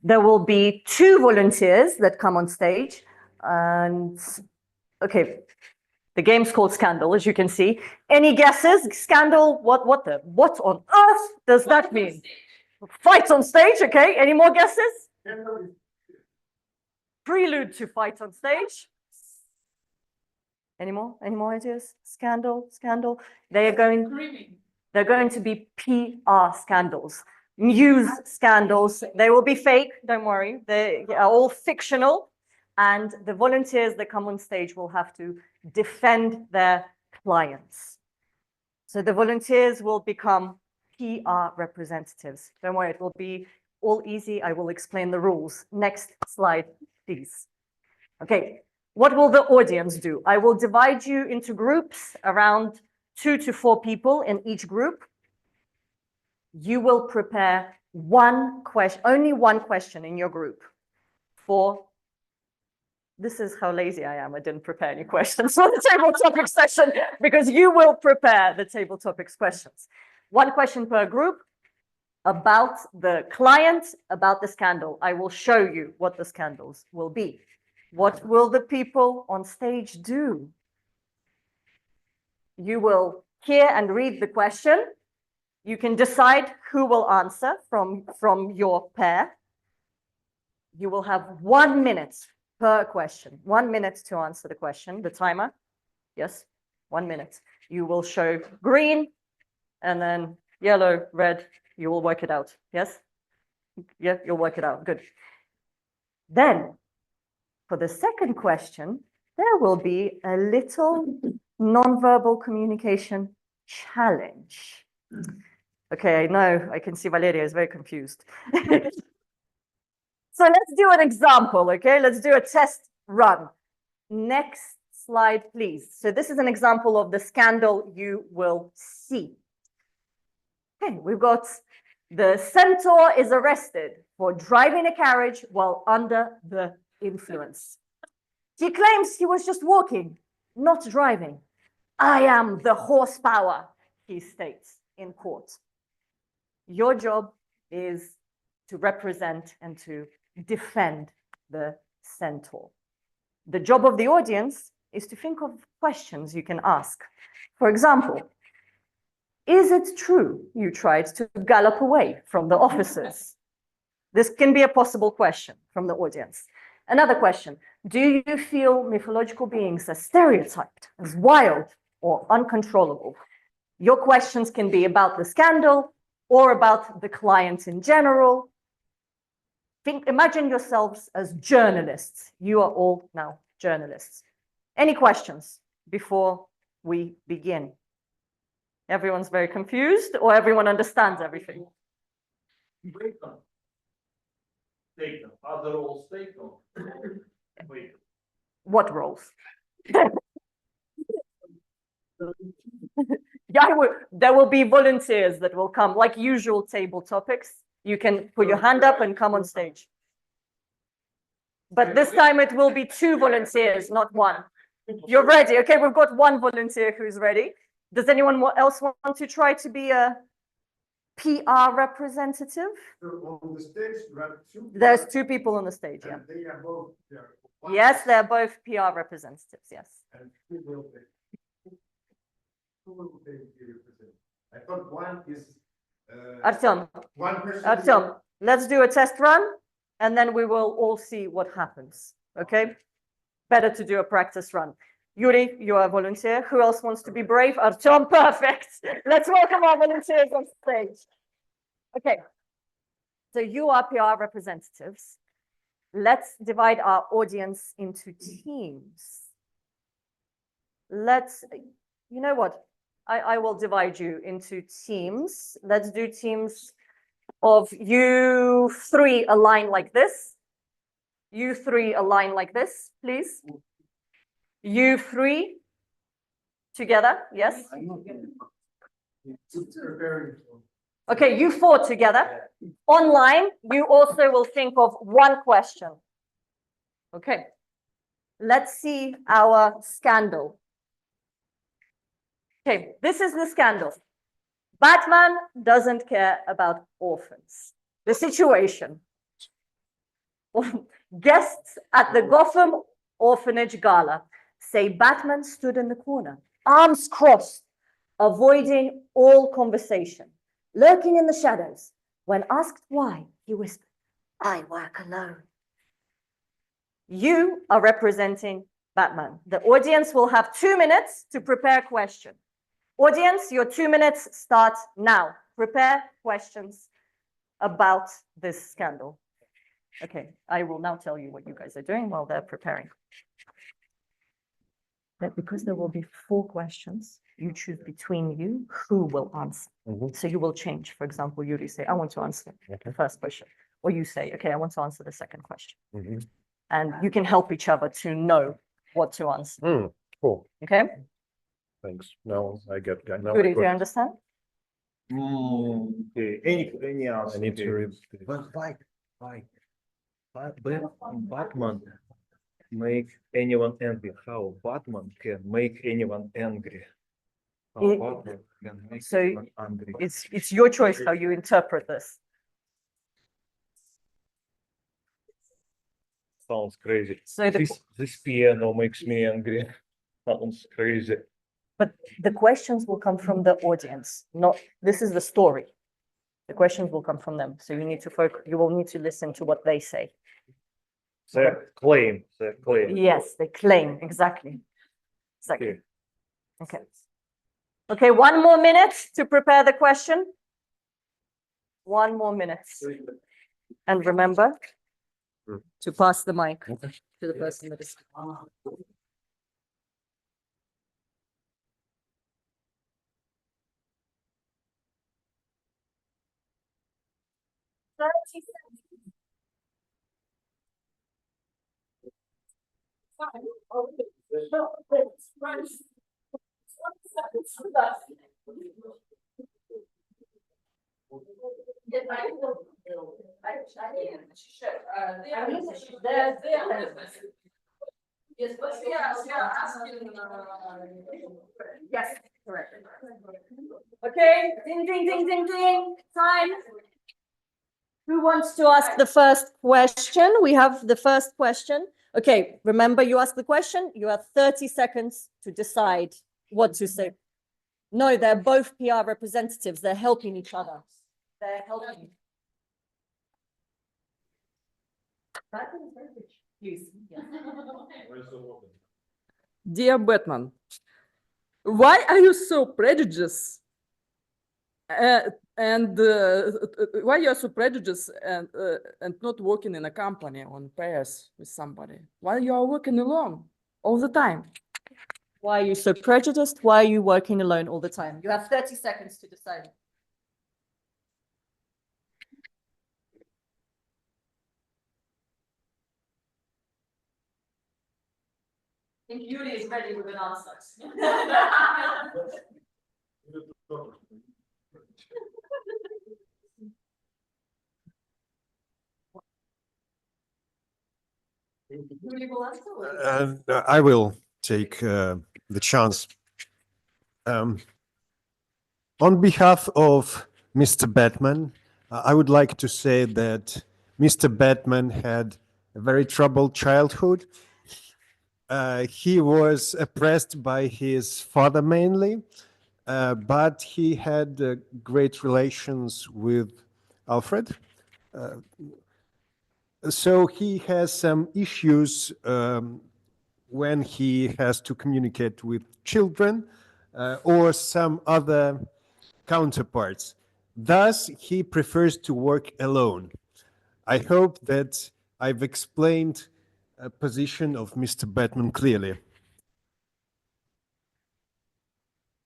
There will be 2 volunteers that come on stage. And okay, the game's called Scandal, as you can see. Any guesses? Scandal, what on earth does that mean? Fight on stage, okay. Any more guesses? Prelude to fight on stage. Any more ideas? Scandal. They're going to be PR scandals, news scandals. They will be fake, don't worry. They are all fictional. And the volunteers that come on stage will have to defend their clients. So the volunteers will become PR representatives. Don't worry, it will be all easy. I will explain the rules. Next slide, please. Okay, what will the audience do? I will divide you into groups, around 2 to 4 people in each group. You will prepare only one question in your group for. This is how lazy I am. I didn't prepare any questions for the table topics session because you will prepare the table topics questions. 1 question per group about the client, about the scandal. I will show you what the scandals will be. What will the people on stage do? You will hear and read the question. You can decide who will answer from your pair. You will have 1 minute per question. 1 minute to answer the question, the timer. Yes, 1 minute. You will show green and then yellow, red. You will work it out. Yes? Yeah, you'll work it out. Good. Then, for the second question, there will be a little nonverbal communication challenge. Okay, I know, I can see Valeria is very confused. So let's do an example, okay? Let's do a test run. Next slide, please. So this is an example of the scandal you will see. Okay, we've got the centaur is arrested for driving a carriage while under the influence. He claims he was just walking, not driving. I am the horsepower, he states in court. Your job is to represent and to defend the centaur. The job of the audience is to think of questions you can ask. For example, is it true you tried to gallop away from the officers? This can be a possible question from the audience. Another question, do you feel mythological beings are stereotyped as wild or uncontrollable? Your questions can be about the scandal or about the client in general. Imagine yourselves as journalists. You are all now journalists. Any questions before we begin? Everyone's very confused, or everyone understands everything? Take them. Other roles, take them. Wait. What roles? Yeah, there will be volunteers that will come, like usual table topics. You can put your hand up and come on stage. But this time it will be 2 volunteers, not 1. You're ready. Okay, we've got 1 volunteer who's ready. Does anyone else want to try to be a PR representative? On the stage, There's 2 people on the stage, yeah. They are both there. Yes, they're both PR representatives, yes. And who will they represent? I thought one is Artyom, one person. Artyom, let's do a test run and then we will all see what happens, okay? Better to do a practice run. Yuri, you are a volunteer. Who else wants to be brave? Artyom, perfect. Let's welcome our volunteers on stage. Okay. So you are PR representatives. Let's divide our audience into teams. You know what? I will divide you into teams. Let's do teams of you three align like this. You three align like this, please. You three together, yes? Okay, you four together. Online, you also will think of one question. Okay, let's see our scandal. Okay, this is the scandal. Batman doesn't care about orphans. The situation. Guests at the Gotham Orphanage Gala say Batman stood in the corner, arms crossed, avoiding all conversation, lurking in the shadows. When asked why, he whispered, "I work alone." You are representing Batman. The audience will have 2 minutes to prepare a question. Audience, your 2 minutes start now. Prepare questions about this scandal. Okay, I will now tell you what you guys are doing while they're preparing. But because there will be 4 questions, you choose between you who will answer. So you will change. For example, you say, I want to answer the first question. Or you say, okay, I want to answer the second question. And you can help each other to know what to answer. Cool. Okay? Thanks. Now I get. Now Yuri, do you understand? Okay. Any answer? I need to read. But why? Batman make anyone angry? How Batman can make anyone angry? How It- Batman can make so anyone angry? It's your choice how you interpret this. Sounds crazy. So This piano makes me angry. Sounds crazy. but the questions will come from the audience. This is the story. The questions will come from them. So you need to focus. You will need to listen to what they say. The claim. Yes, they claim exactly. Okay. Okay. Okay, 1 more minute to prepare the question. 1 more minute. And remember to pass the mic to the person that is. Yes, correct. Okay, ding, ding, ding, ding, ding, time. Who wants to ask the first question? We have the first question. Okay, remember you ask the question, you have 30 seconds to decide what to say. No, they're both PR representatives. They're helping each other. They're helping. Please. Dear Batman, why are you so prejudiced? Why you are so prejudiced and not working in a company on pairs with somebody? Why you are working alone all the time? Why are you so prejudiced? Why are you working alone all the time? You have 30 seconds to decide. I think Yuri is ready with an answer. Yuri will answer. I will take the chance. On behalf of Mr. Batman, I would like to say that Mr. Batman had a very troubled childhood. He was oppressed by his father mainly, but he had great relations with Alfred. So he has some issues when he has to communicate with children or some other counterparts. Thus, he prefers to work alone. I hope that I've explained a position of Mr. Batman clearly.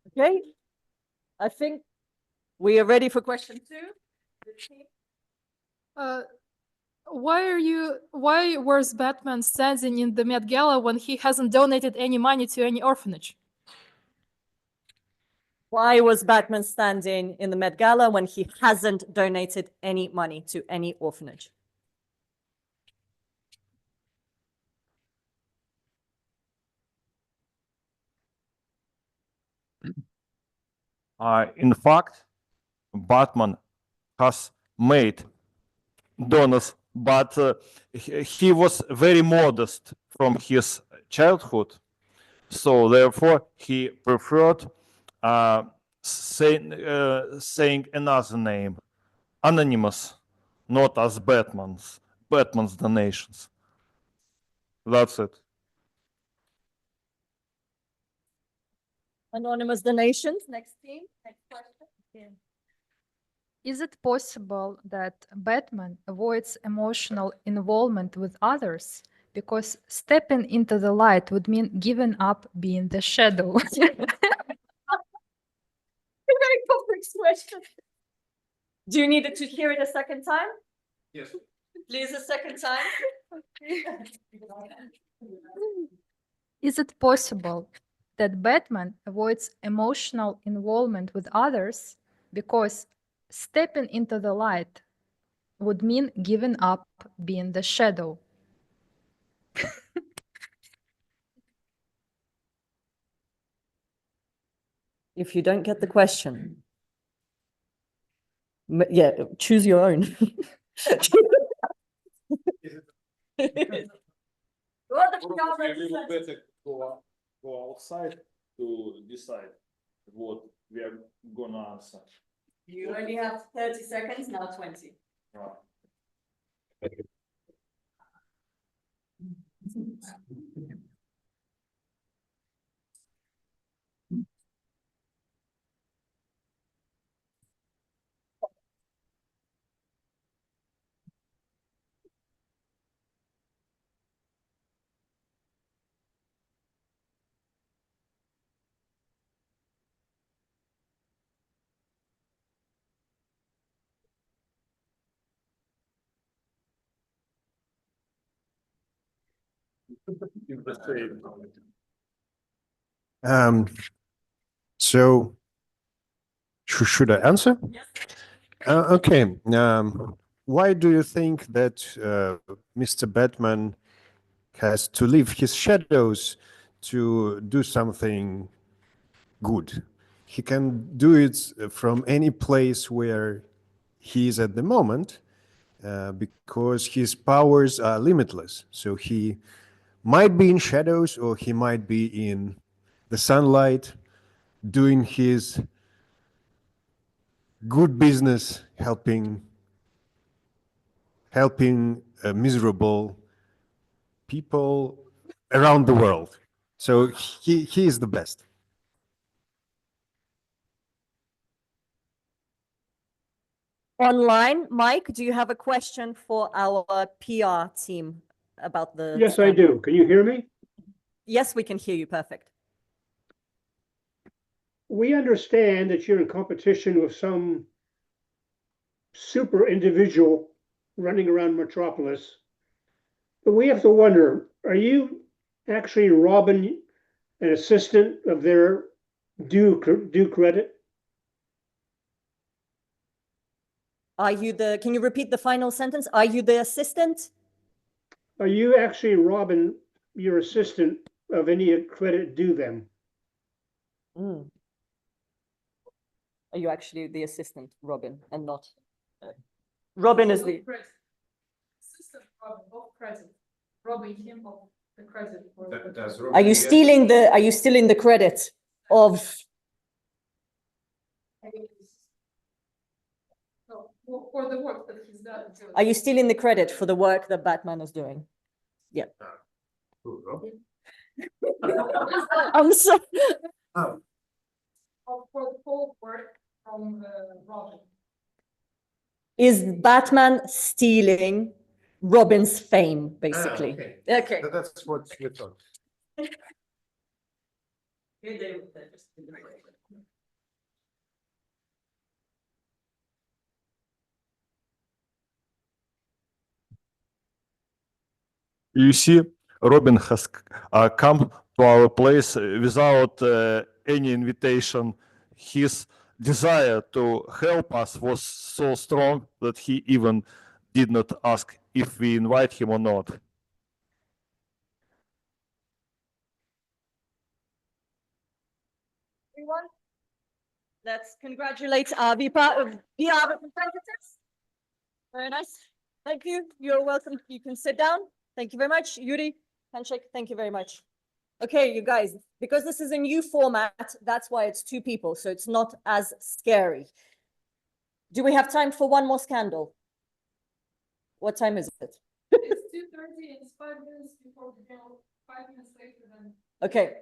Okay, I think we are ready for question 2. Why was Batman standing in the Met Gala when he hasn't donated any money to any orphanage? Why was Batman standing in the Met Gala when he hasn't donated any money to any orphanage? In fact, Batman has made donors, but he was very modest from his childhood. So therefore, he preferred saying another name, anonymous, not as Batman's donations. That's it. Anonymous donations. Next team. Next question. Is it possible that Batman avoids emotional involvement with others because stepping into the light would mean giving up being the shadow? Very complex question. Do you need to hear it a second time? Yes. Please, a second time. Is it possible that Batman avoids emotional involvement with others because stepping into the light would mean giving up being the shadow? If you don't get the question, yeah, choose your own. Go outside to decide what we are gonna answer. You only have 30 seconds, now 20. Um, so, should I answer? Okay. Why do you think that Mr. Batman has to leave his shadows to do something good? He can do it from any place where he is at the moment because his powers are limitless. So he might be in shadows or he might be in the sunlight doing his good business, helping miserable people around the world. So he is the best. Online, Mike, do you have a question for our PR team about the Yes, I do. Can you hear me? Yes, we can hear you. Perfect. We understand that you're in competition with some super individual running around Metropolis. But we have to wonder, are you actually robbing an assistant of their due credit? Can you repeat the final sentence? Are you the assistant? Are you actually robbing your assistant of any credit due them? Are you actually the assistant, Robin, and not? Robin is the Assistant Robin of credit, robbing him of the credit. Are you stealing the? Are you stealing the credit of? For the work that he's done. Are you stealing the credit for the work that Batman is doing? Yeah. I'm sorry. For the whole work from Robin. Is Batman stealing Robin's fame, basically? Okay. That's what we thought. You see, Robin has come to our place without any invitation. His desire to help us was so strong that he even did not ask if we invite him or not. Everyone, let's congratulate our VR representatives. Very nice. Thank you. You're welcome. You can sit down. Thank you very much. Yuri, handshake. Thank you very much. Okay, you guys, because this is a new format, that's why it's 2 people, so it's not as scary. Do we have time for one more scandal? What time is it? It's 2:30, it's 5 minutes before the bell, 5 minutes later than. Okay.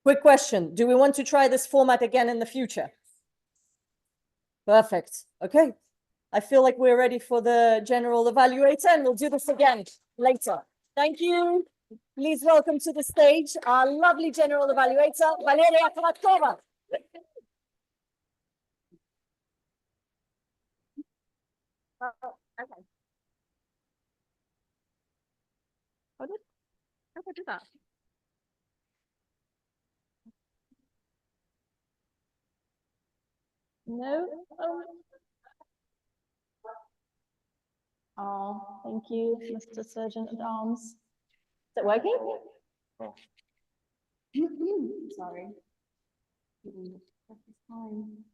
Quick question. Do we want to try this format again in the future? Perfect. Okay. I feel like we're ready for the general evaluator, and we'll do this again later. Thank you. Please welcome to the stage our lovely general evaluator, Valeria Kavatkova. Okay. How do I do that? No. Oh, thank you, Mr. Surgeon at Arms. Is it working? Oh. Sorry. Fine.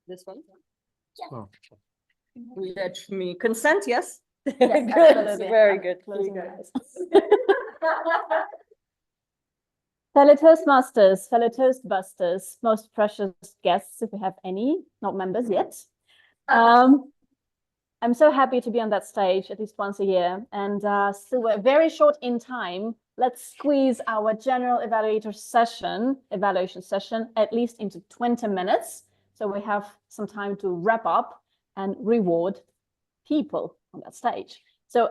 This one? Oh. Let me consent, yes? Yes, Good, absolutely. very I'm good. closing Very my good. eyes. Fellow Toastmasters, fellow Toastbusters, most precious guests, if we have any, not members yet. I'm so happy to be on that stage at least once a year, and still we're very short in time. Let's squeeze our general evaluation session at least into 20 minutes, so we have some time to wrap up and reward people on that stage. So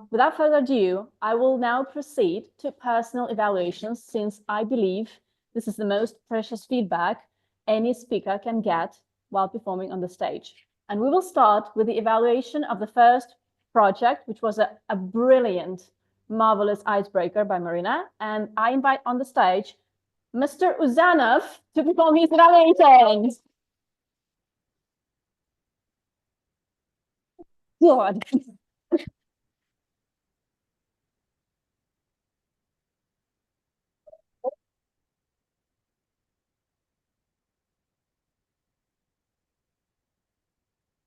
without further ado, I will now proceed to personal evaluations, since I believe this is the most precious feedback any speaker can get while performing on the stage. And we will start with the evaluation of the first project, which was a brilliant, marvelous icebreaker by Marina. And I invite on the stage Mr. Uzanov to perform his evaluation. God.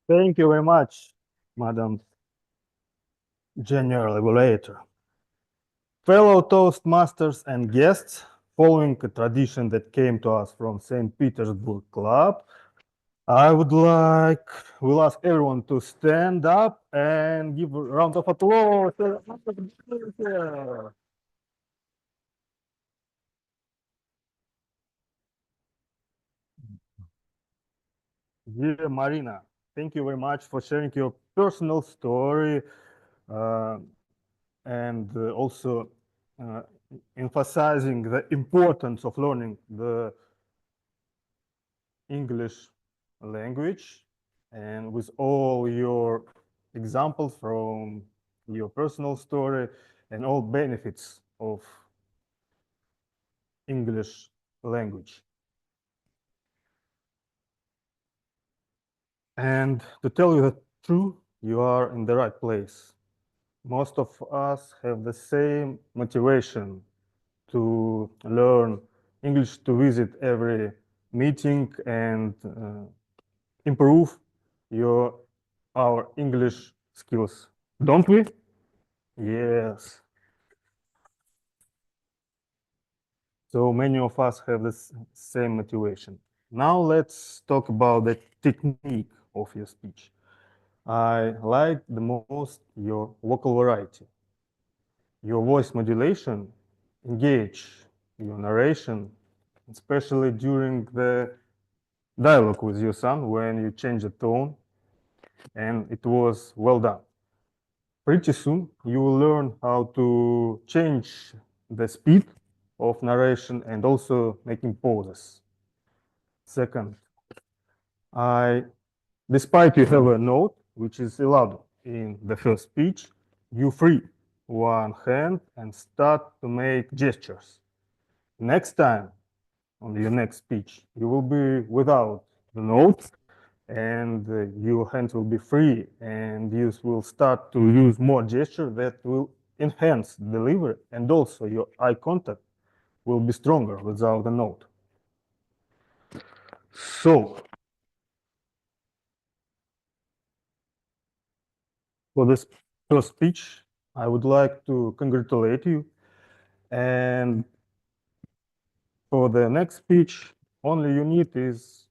Thank you very much, Madam General Evaluator. Fellow Toastmasters and guests, following a tradition that came to us from St. Petersburg Club, we'll ask everyone to stand up and give a round of applause. Dear Marina, thank you very much for sharing your personal story and also emphasizing the importance of learning the English language, and with all your examples from your personal story and all benefits of English language. And to tell you the truth, you are in the right place. Most of us have the same motivation to learn English, to visit every meeting and improve our English skills, don't we? Yes. So many of us have the same motivation. Now let's talk about the technique of your speech. I like the most your vocal variety. your voice modulation engage your narration, especially during the dialogue with your son when you change the tone, and it was well done. Pretty soon you will learn how to change the speed of narration and also making pauses. Second, despite you have a note which is allowed in the first speech, you free one hand and start to make gestures. Next time, on your next speech, you will be without the note and your hands will be free and you will start to use more gesture that will enhance delivery, and also your eye contact will be stronger without the note. So for this first speech, I would like to congratulate you, and for the next speech, only you need is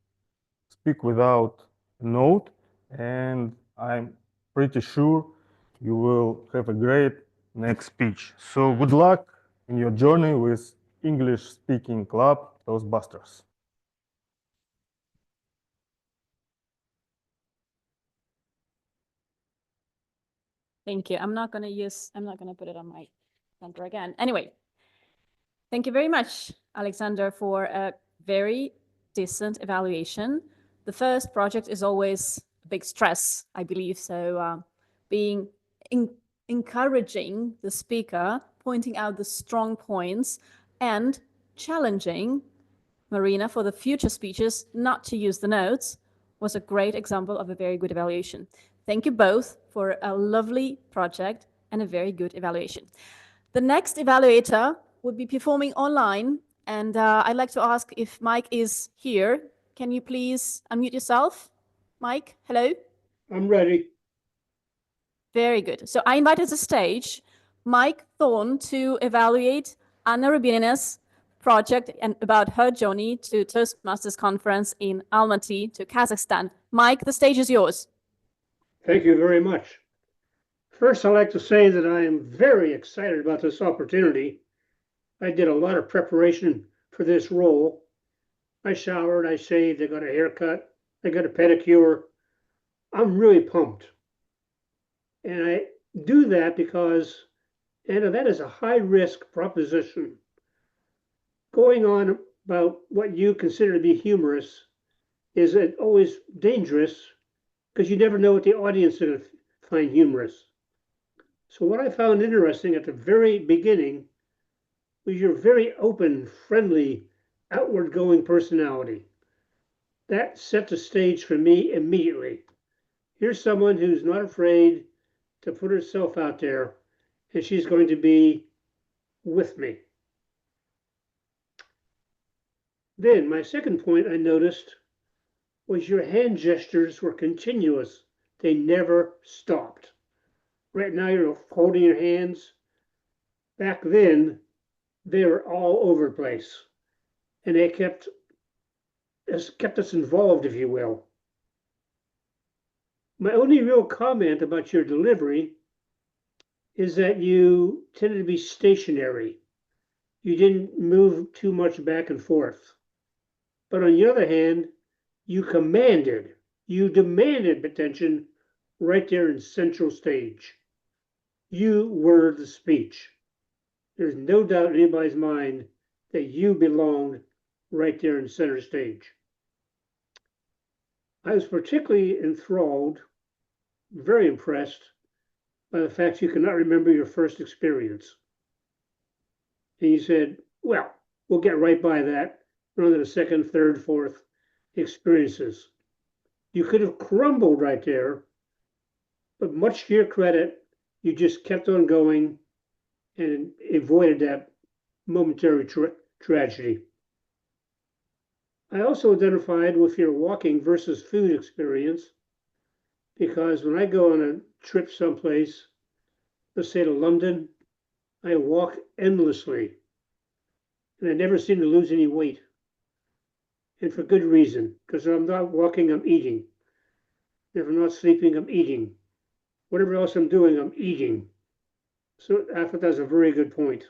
speak without a note, and I'm pretty sure you will have a great next speech. So good luck in your journey with English speaking club Toastbusters. Thank you. I'm not going to put it on my center again. Anyway, thank you very much, Alexander, for a very decent evaluation. The first project is always a big stress, I believe. So encouraging the speaker, pointing out the strong points, and challenging Marina for the future speeches not to use the notes was a great example of a very good evaluation. Thank you both for a lovely project and a very good evaluation. The next evaluator would be performing online, and I'd like to ask if Mike is here. Can you please unmute yourself? Mike, hello? I'm ready. Very good. So I invited to the stage Mike Thorne to evaluate Anna Rubinina's project and about her journey to Toastmasters conference in Almaty to Kazakhstan. Mike, the stage is yours. Thank you very much. First, I'd like to say that I am very excited about this opportunity. I did a lot of preparation for this role. I showered, I shaved, I got a haircut, I got a pedicure. I'm really pumped. And I do that because, Anna, that is a high-risk proposition. Going on about what you consider to be humorous is always dangerous because you never know what the audience is going to find humorous. So what I found interesting at the very beginning was your very open, friendly, outward-going personality. That set the stage for me immediately. Here's someone who's not afraid to put herself out there, and she's going to be with me. Then my second point I noticed was your hand gestures were continuous. They never stopped. Right now you're holding your hands. Back then, they were all over the place. And they kept us involved, if you will. My only real comment about your delivery is that you tended to be stationary. You didn't move too much back and forth. But on the other hand, you demanded attention right there in central stage. You were the speech. There's no doubt in anybody's mind that you belonged right there in center stage. I was particularly enthralled, very impressed by the fact you cannot remember your first experience. And you said, well, we'll get right by that, run to the second, third, fourth experiences. You could have crumbled right there, but much to your credit, you just kept on going and avoided that momentary tragedy. I also identified with your walking versus food experience because when I go on a trip someplace, let's say to London, I walk endlessly and I never seem to lose any weight. And for good reason, because if I'm not walking, I'm eating. If I'm not sleeping, I'm eating. Whatever else I'm doing, I'm eating. So I thought that was a very good point.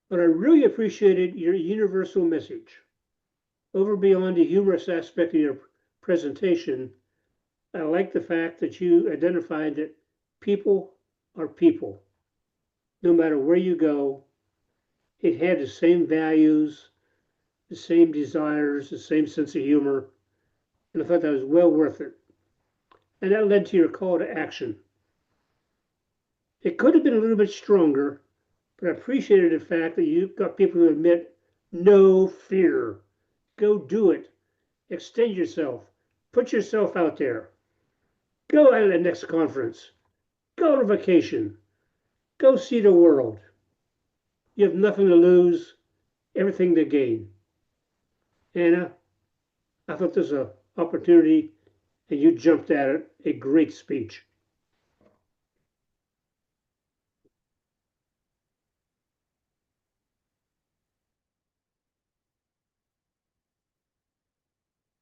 But I really appreciated your universal message. Over beyond the humorous aspect of your presentation, I like the fact that you identified that people are people. No matter where you go, it had the same values, the same desires, the same sense of humor, and I thought that was well worth it. And that led to your call to action. It could have been a little bit stronger, but I appreciated the fact that you got people to admit no fear. Go do it. Extend yourself. Put yourself out there. Go to the next conference. Go on vacation. Go see the world. You have nothing to lose, everything to gain. Anna, I thought this was an opportunity, and you jumped at it. A great speech.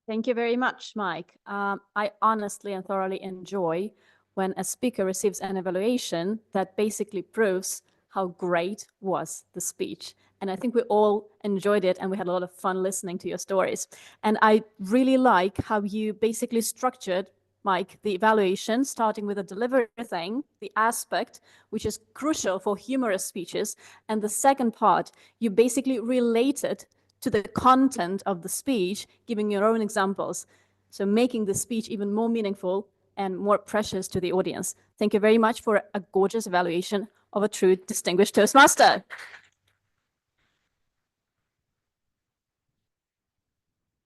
Thank you very much, Mike. I honestly and thoroughly enjoy when a speaker receives an evaluation that basically proves how great was the speech. And I think we all enjoyed it and we had a lot of fun listening to your stories. And I really like how you basically structured, Mike, the evaluation, starting with the delivery thing, the aspect, which is crucial for humorous speeches. And the second part, you basically related to the content of the speech, giving your own examples. So making the speech even more meaningful and more precious to the audience. Thank you very much for a gorgeous evaluation of a true distinguished Toastmaster.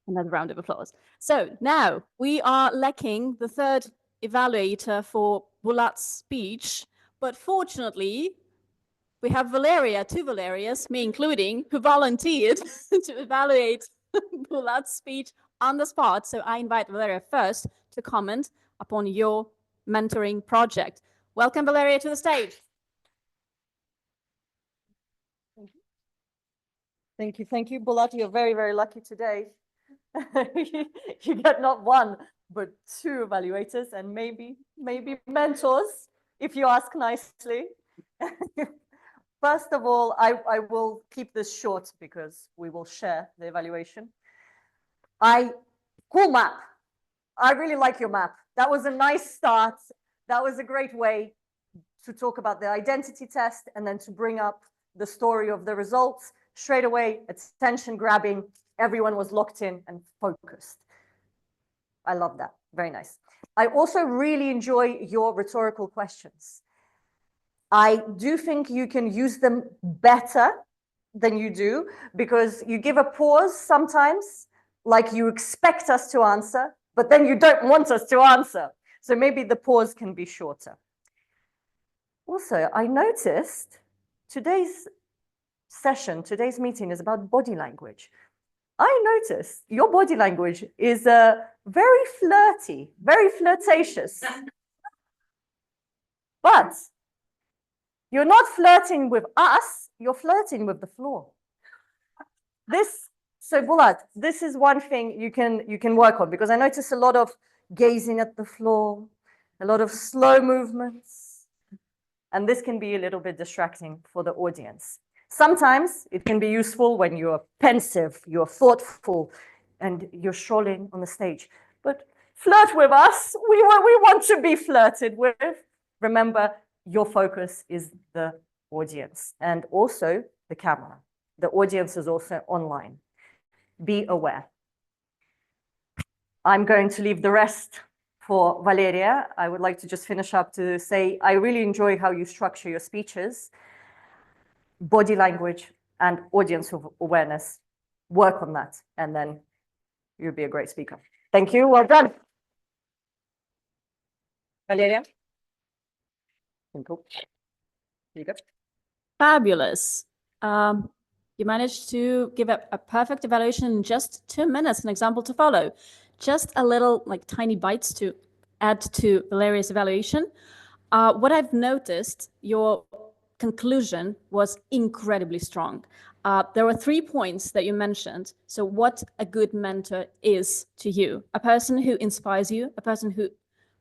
Another round of applause. So now we are lacking the third evaluator for Bulat's speech, but fortunately, we have Valeria, two Valerias, me including, who volunteered to evaluate Bulat's speech on the spot. So I invite Valeria first to comment upon your mentoring project. Welcome, Valeria, to the stage. Thank you, Bulat. You're very, very lucky today. You get not one, but two evaluators and maybe mentors, if you ask nicely. First of all, I will keep this short because we will share the evaluation. Cool map. I really like your map. That was a nice start. That was a great way to talk about the identity test and then to bring up the story of the results. Straight away, attention grabbing. Everyone was locked in and focused. I love that. Very nice. I also really enjoy your rhetorical questions. I do think you can use them better than you do because you give a pause sometimes, like you expect us to answer, but then you don't want us to answer. So maybe the pause can be shorter. Also, I noticed today's session, today's meeting is about body language. I noticed your body language is very flirty, very flirtatious. But you're not flirting with us, you're flirting with the floor. So Bulat, this is one thing you can work on because I notice a lot of gazing at the floor, a lot of slow movements, and this can be a little bit distracting for the audience. Sometimes it can be useful when you're pensive, you're thoughtful, and you're strolling on the stage. But flirt with us, we want to be flirted with. Remember, your focus is the audience and also the camera. The audience is also online. Be aware. I'm going to leave the rest for Valeria. I would like to just finish up to say, I really enjoy how you structure your speeches. Body language and audience awareness. Work on that, and then you'll be a great speaker. Thank you. Well done. Valeria? Cool. Here you go. Fabulous. You managed to give a perfect evaluation in just 2 minutes, an example to follow. Just a little, like tiny bites to add to Valeria's evaluation. What I've noticed, your conclusion was incredibly strong. There were 3 points that you mentioned. So what a good mentor is to you, a person who inspires you, a person who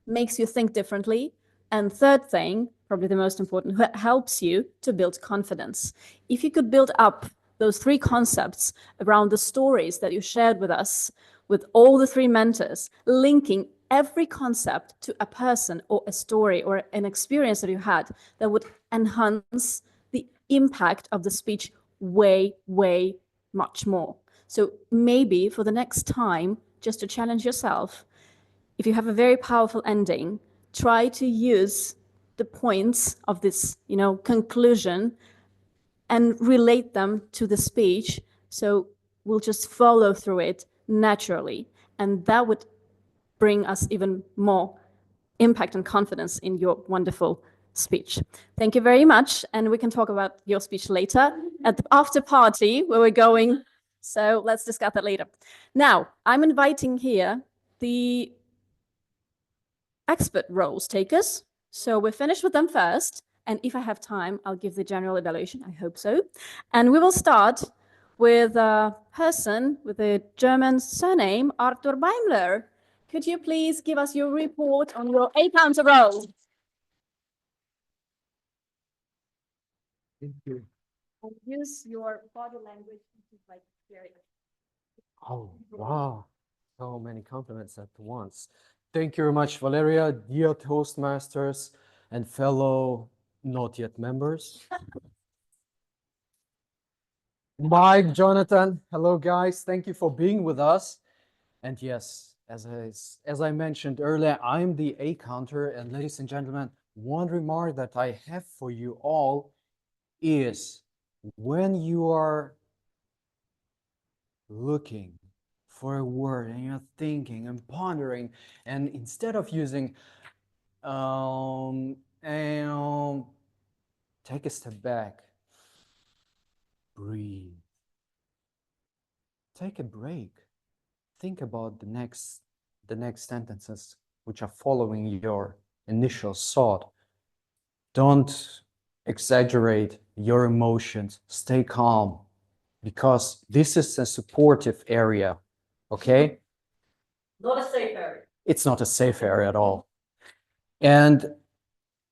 makes you think differently, And third thing, probably the most important, helps you to build confidence. If you could build up those three concepts around the stories that you shared with us, with all the three mentors, linking every concept to a person or a story or an experience that you had, that would enhance the impact of the speech way, way much more. So maybe for the next time, just to challenge yourself, if you have a very powerful ending, try to use the points of this, conclusion and relate them to the speech. So we'll just follow through it naturally. And that would bring us even more impact and confidence in your wonderful speech. Thank you very much. And we can talk about your speech later at the after party where we're going. So let's discuss that later. Now, I'm inviting here the expert roles takers. So we're finished with them first. And if I have time, I'll give the general evaluation. I hope so. And we will start with a person with a German surname, Arthur Beimler. Could you please give us your report on your A-counter role? Thank you. And use your body language to like very. Oh, wow. So many compliments at once. Thank you very much, Valeria, dear Toastmasters and fellow not yet members. Mike, Jonathan, hello guys. Thank you for being with us. And yes, as I mentioned earlier, I'm the A counter. And ladies and gentlemen, one remark that I have for you all is when you are looking for a word and you're thinking and pondering, and instead of using take a step back, breathe, take a break, think about the next sentences which are following your initial thought. Don't exaggerate your emotions, stay calm, because this is a supportive area, okay? Not a safe area. It's not a safe area at all. And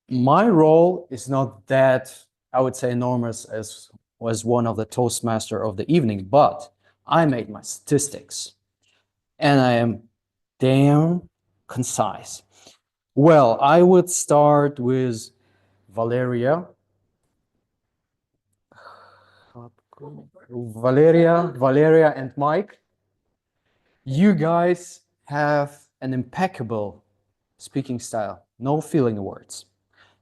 my role is not that, I would say, enormous as was one of the Toastmaster of the evening, but I made my statistics and I am damn concise. Well, I would start with Valeria. Valeria and Mike. You guys have an impeccable speaking style, no filler words.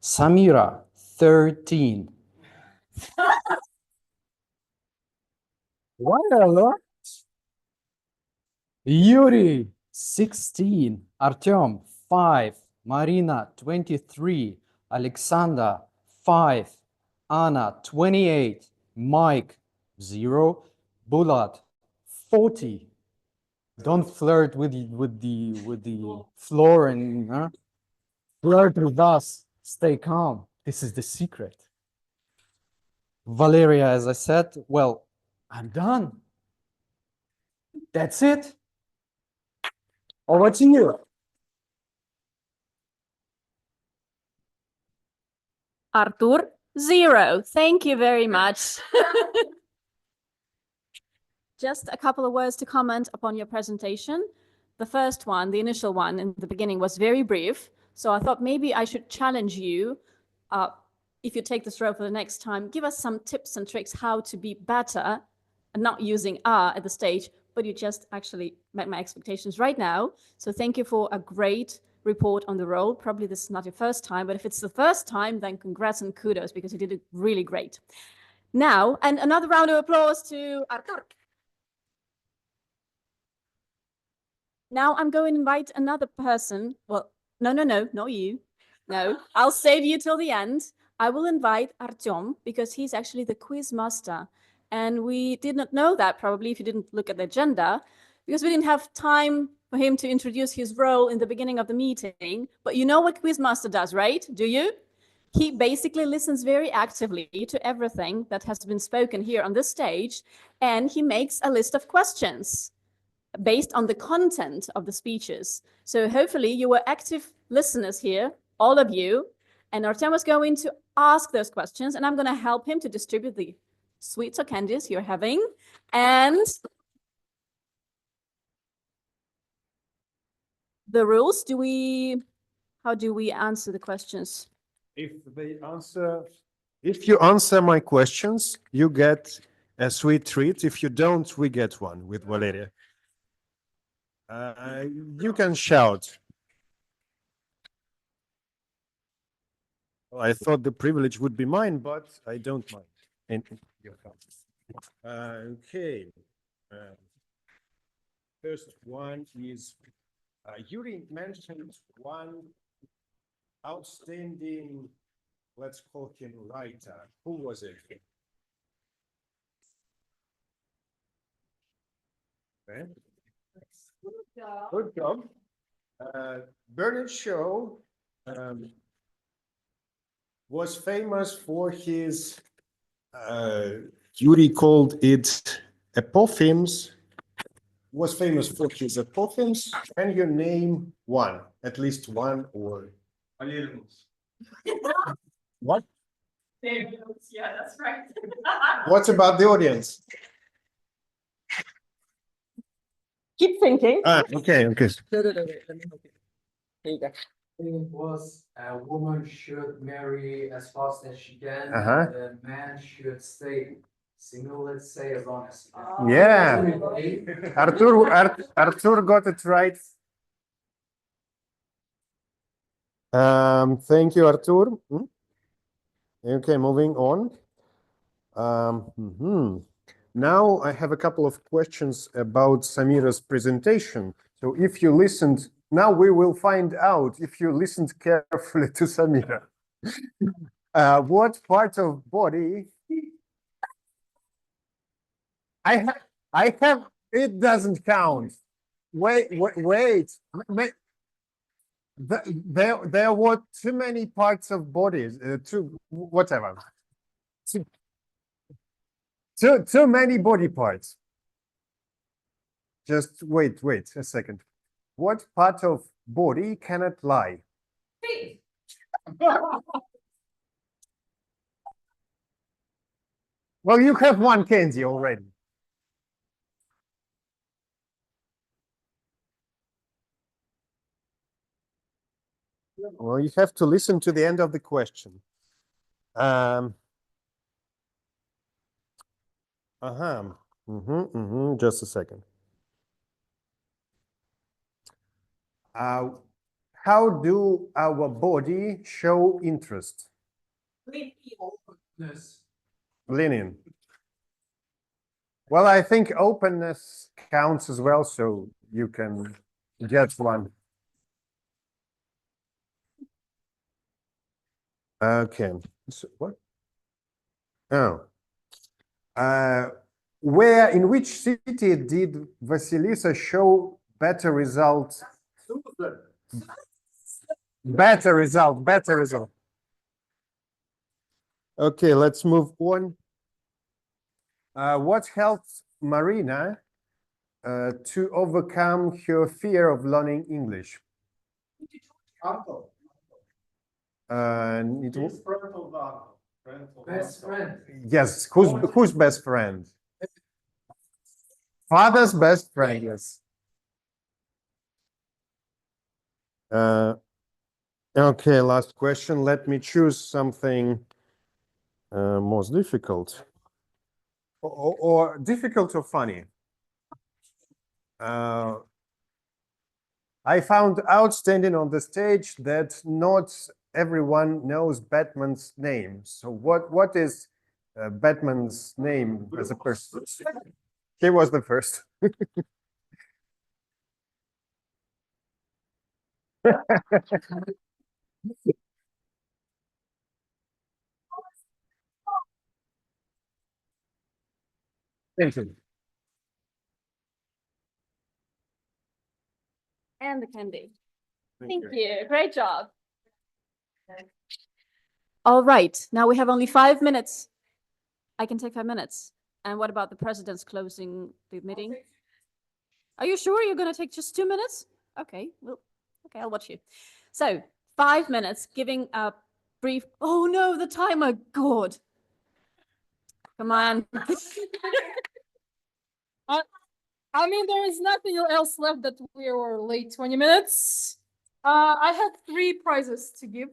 Samira, 13. What a lot. Yuri, 16. Artyom, 5. Marina, 23. Alexander, 5. Anna, 28. Mike, 0. Bulat, 40. Don't flirt with the floor and flirt with us. Stay calm. This is the secret. Valeria, as I said, well, I'm done. That's it. Over to you. Artur, 0. Thank you very much. Just a couple of words to comment upon your presentation. The first one, the initial one in the beginning, was very brief. So I thought maybe I should challenge you, if you take this role for the next time, give us some tips and tricks how to be better and not using at the stage, but you just actually met my expectations right now. So thank you for a great report on the role. Probably this is not your first time, but if it's the first time, then congrats and kudos because you did it really great. Now, and another round of applause to Artur. Now I'm going to invite another person. Well, no, not you. No, I'll save you till the end. I will invite Artyom because he's actually the quiz master. And we did not know that probably if you didn't look at the agenda, because we didn't have time for him to introduce his role in the beginning of the meeting. But you know what Quizmaster does, right? Do you? He basically listens very actively to everything that has been spoken here on this stage, and he makes a list of questions based on the content of the speeches. So hopefully you were active listeners here all of you. And Artem was going to ask those questions, and I'm going to help him to distribute the sweets or candies you're having. And the rules, how do we answer the questions? If you answer my questions, you get a sweet treat. If you don't, we get one with Valeria. You can shout. Well, I thought the privilege would be mine, but I don't mind. And your okay. First one is Yuri mentioned one outstanding, let's call him writer. Who was it? Okay. Good job. Bernard Shaw was famous for his, Yuri called it apophthegms, was famous for his apophthegms. Can you name one, at least one, or? What? Yeah, that's right. What about the audience? Keep thinking. Okay. Wait, let me help you. Here you go. It was a woman should marry as fast as she can. Uh-huh. And the man should stay single, let's say, as long as. Yeah. Arthur got it right. Thank you, Arthur. Okay, moving on. Now I have a couple of questions about Samira's presentation. So if you listened, now we will find out if you listened carefully to Samira. What part of body? I have, it doesn't count. Wait. There were too many parts of bodies, whatever. Too many body parts. Just wait a second. What part of body cannot lie? Feet. Well, you have one candy already. Well, you have to listen to the end of the question. Just a second. How do our body show interest? Leaning. Well, I think openness counts as well, so you can get one. Okay. So what? Oh. Where, in which city did Vasilisa show better results? Better result. Okay, let's move on. What helped Marina to overcome her fear of learning English? Best friend. Yes, who's best friend? Father's best friend, yes. Okay, last question. Let me choose something most difficult. Or difficult or funny. I found outstanding on the stage that not everyone knows Batman's name. So what is Batman's name as a person? He was the first. Thank you. And the candy. Thank you. Great job. All right. Now we have only 5 minutes. I can take 5 minutes. And what about the president's closing the meeting? Are you sure you're going to take just 2 minutes? Okay. Well, okay, I'll watch you. So 5 minutes giving a brief, oh no, the timer, good. Come on. I mean, there is nothing else left that we were late 20 minutes. I had 3 prizes to give.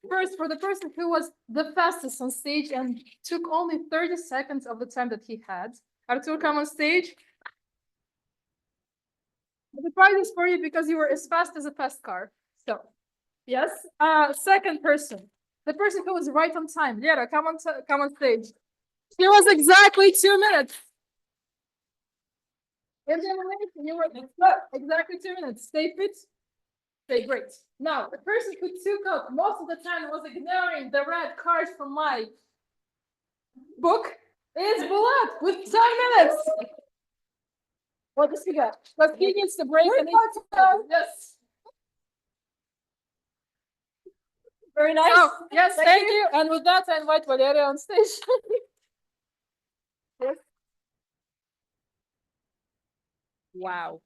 First, for the person who was the fastest on stage and took only 30 seconds of the time that he had. Artur, come on stage. The prize is for you because you were as fast as a fast car. So, yes. Second person, the person who was right on time. Lera, come on stage. She was exactly 2 minutes. You were exactly 2 minutes. Stay fit. Stay great. Now, the person who took out most of the time was ignoring the red card from my book is Bulat with 10 minutes. What does he got? But he needs to break and yes. Very nice. Oh, yes, thank you. And with that, I invite Valeria on stage. Yes. Wow.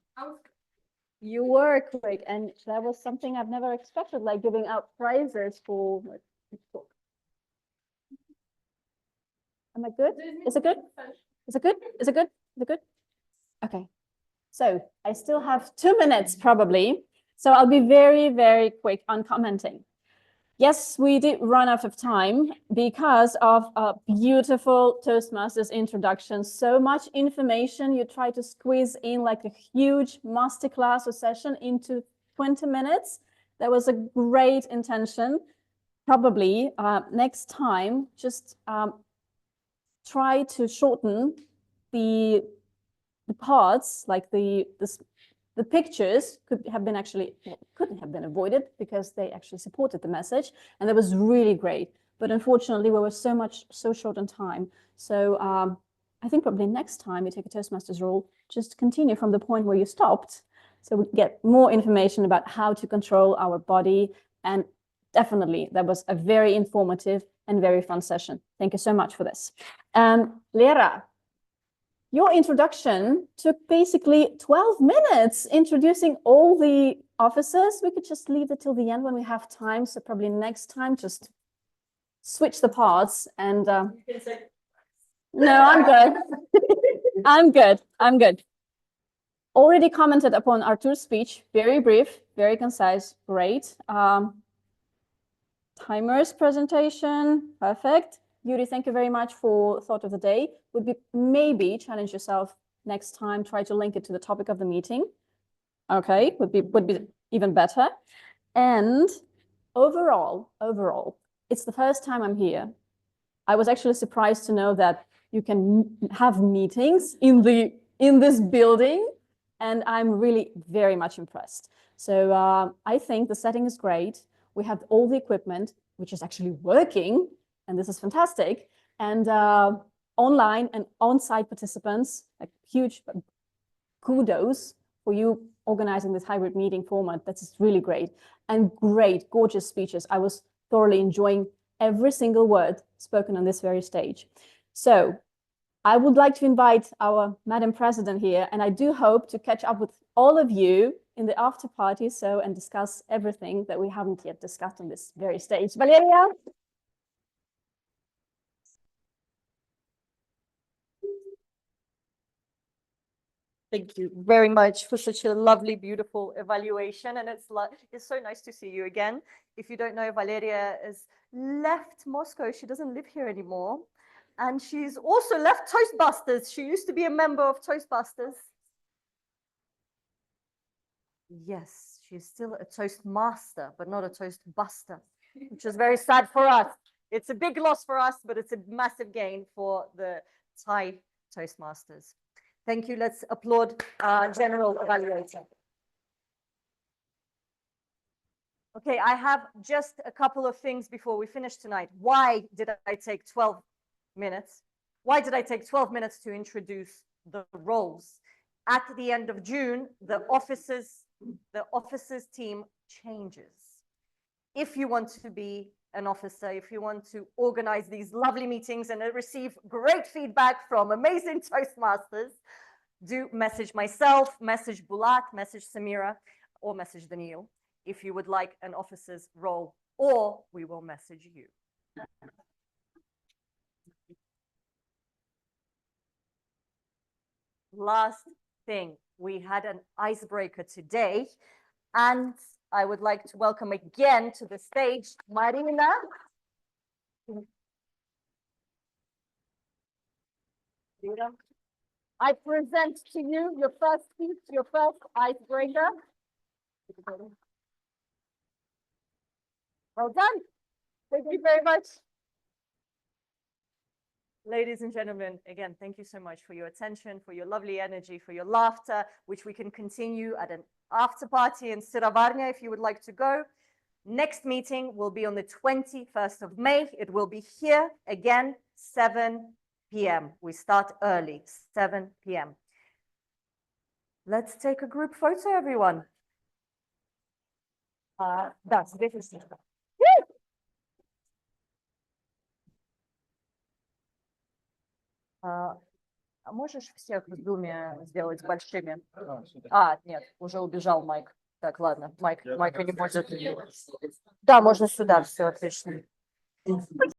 You were quick, and that was something I've never expected, like giving out prizes for. Am I good? Is it good? Is it good? Is it good? Is it good? Okay. So I still have 2 minutes probably. So I'll be very, very quick on commenting. Yes, we did run out of time because of a beautiful Toastmasters introduction. So much information, you try to squeeze in like a huge masterclass or session into 20 minutes. That was a great intention. Probably next time, just try to shorten the parts, like the pictures couldn't have been avoided because they actually supported the message, and that was really great. But unfortunately, we were so short on time. So I think probably next time you take a Toastmasters role, just continue from the point where you stopped, so we get more information about how to control our body. And definitely, that was a very informative and very fun session. Thank you so much for this. Lera, your introduction took basically 12 minutes introducing all the officers. We could just leave it till the end when we have time. So probably next time, just switch the parts and no, I'm good. I'm good. I'm good. Already commented upon Artur's speech. Very brief, very concise, great. Timer's presentation, perfect. Yuri, thank you very much for thought of the day. Would be maybe challenge yourself next time, try to link it to the topic of the meeting. Okay, would be even better. And overall, it's the first time I'm here. I was actually surprised to know that you can have meetings in this building, and I'm really very much impressed. So I think the setting is great. We have all the equipment, which is actually working, and this is fantastic. And online and on-site participants, like huge kudos for you organizing this hybrid meeting format. That's really great. And great, gorgeous speeches. I was thoroughly enjoying every single word spoken on this very stage. So I would like to invite our Madam President here, and I do hope to catch up with all of you in the after party and discuss everything that we haven't yet discussed on this very stage. Valeria? Thank you very much for such a lovely, beautiful evaluation. And it's so nice to see you again. If you don't know, Valeria has left Moscow. She doesn't live here anymore. And she's also left Toastbusters. She used to be a member of Toastbusters. Yes, she's still a Toastmaster, but not a Toastbuster, which is very sad for us. It's a big loss for us, but it's a massive gain for the Thai Toastmasters. Thank you. Let's applaud our General Evaluator. Okay, I have just a couple of things before we finish tonight. Why did I take 12 minutes? Why did I take 12 minutes to introduce the roles? At the end of June, the officers team changes. If you want to be an officer, if you want to organize these lovely meetings and receive great feedback from amazing Toastmasters, do message myself, message Bulat, message Samira, or message Daniil. if you would like an officer's role, or we will message you. Last thing, we had an icebreaker today, and I would like to welcome again to the stage Marina. I present to you your first speech, your first icebreaker. Well done. Thank you very much. Ladies and gentlemen, again, thank you so much for your attention, for your lovely energy, for your laughter, which we can continue at an after party in Siravarnia if you would like to go. Next meeting will be on the 21st of May. It will be here again, 7 p.m. We start early, 7 p.m. Let's take a group photo, everyone. Да, свидетельство. А можешь всех в зуме сделать большими? Нет, уже убежал Майк. Так, ладно, Майка не может. Да, можно сюда, все отлично.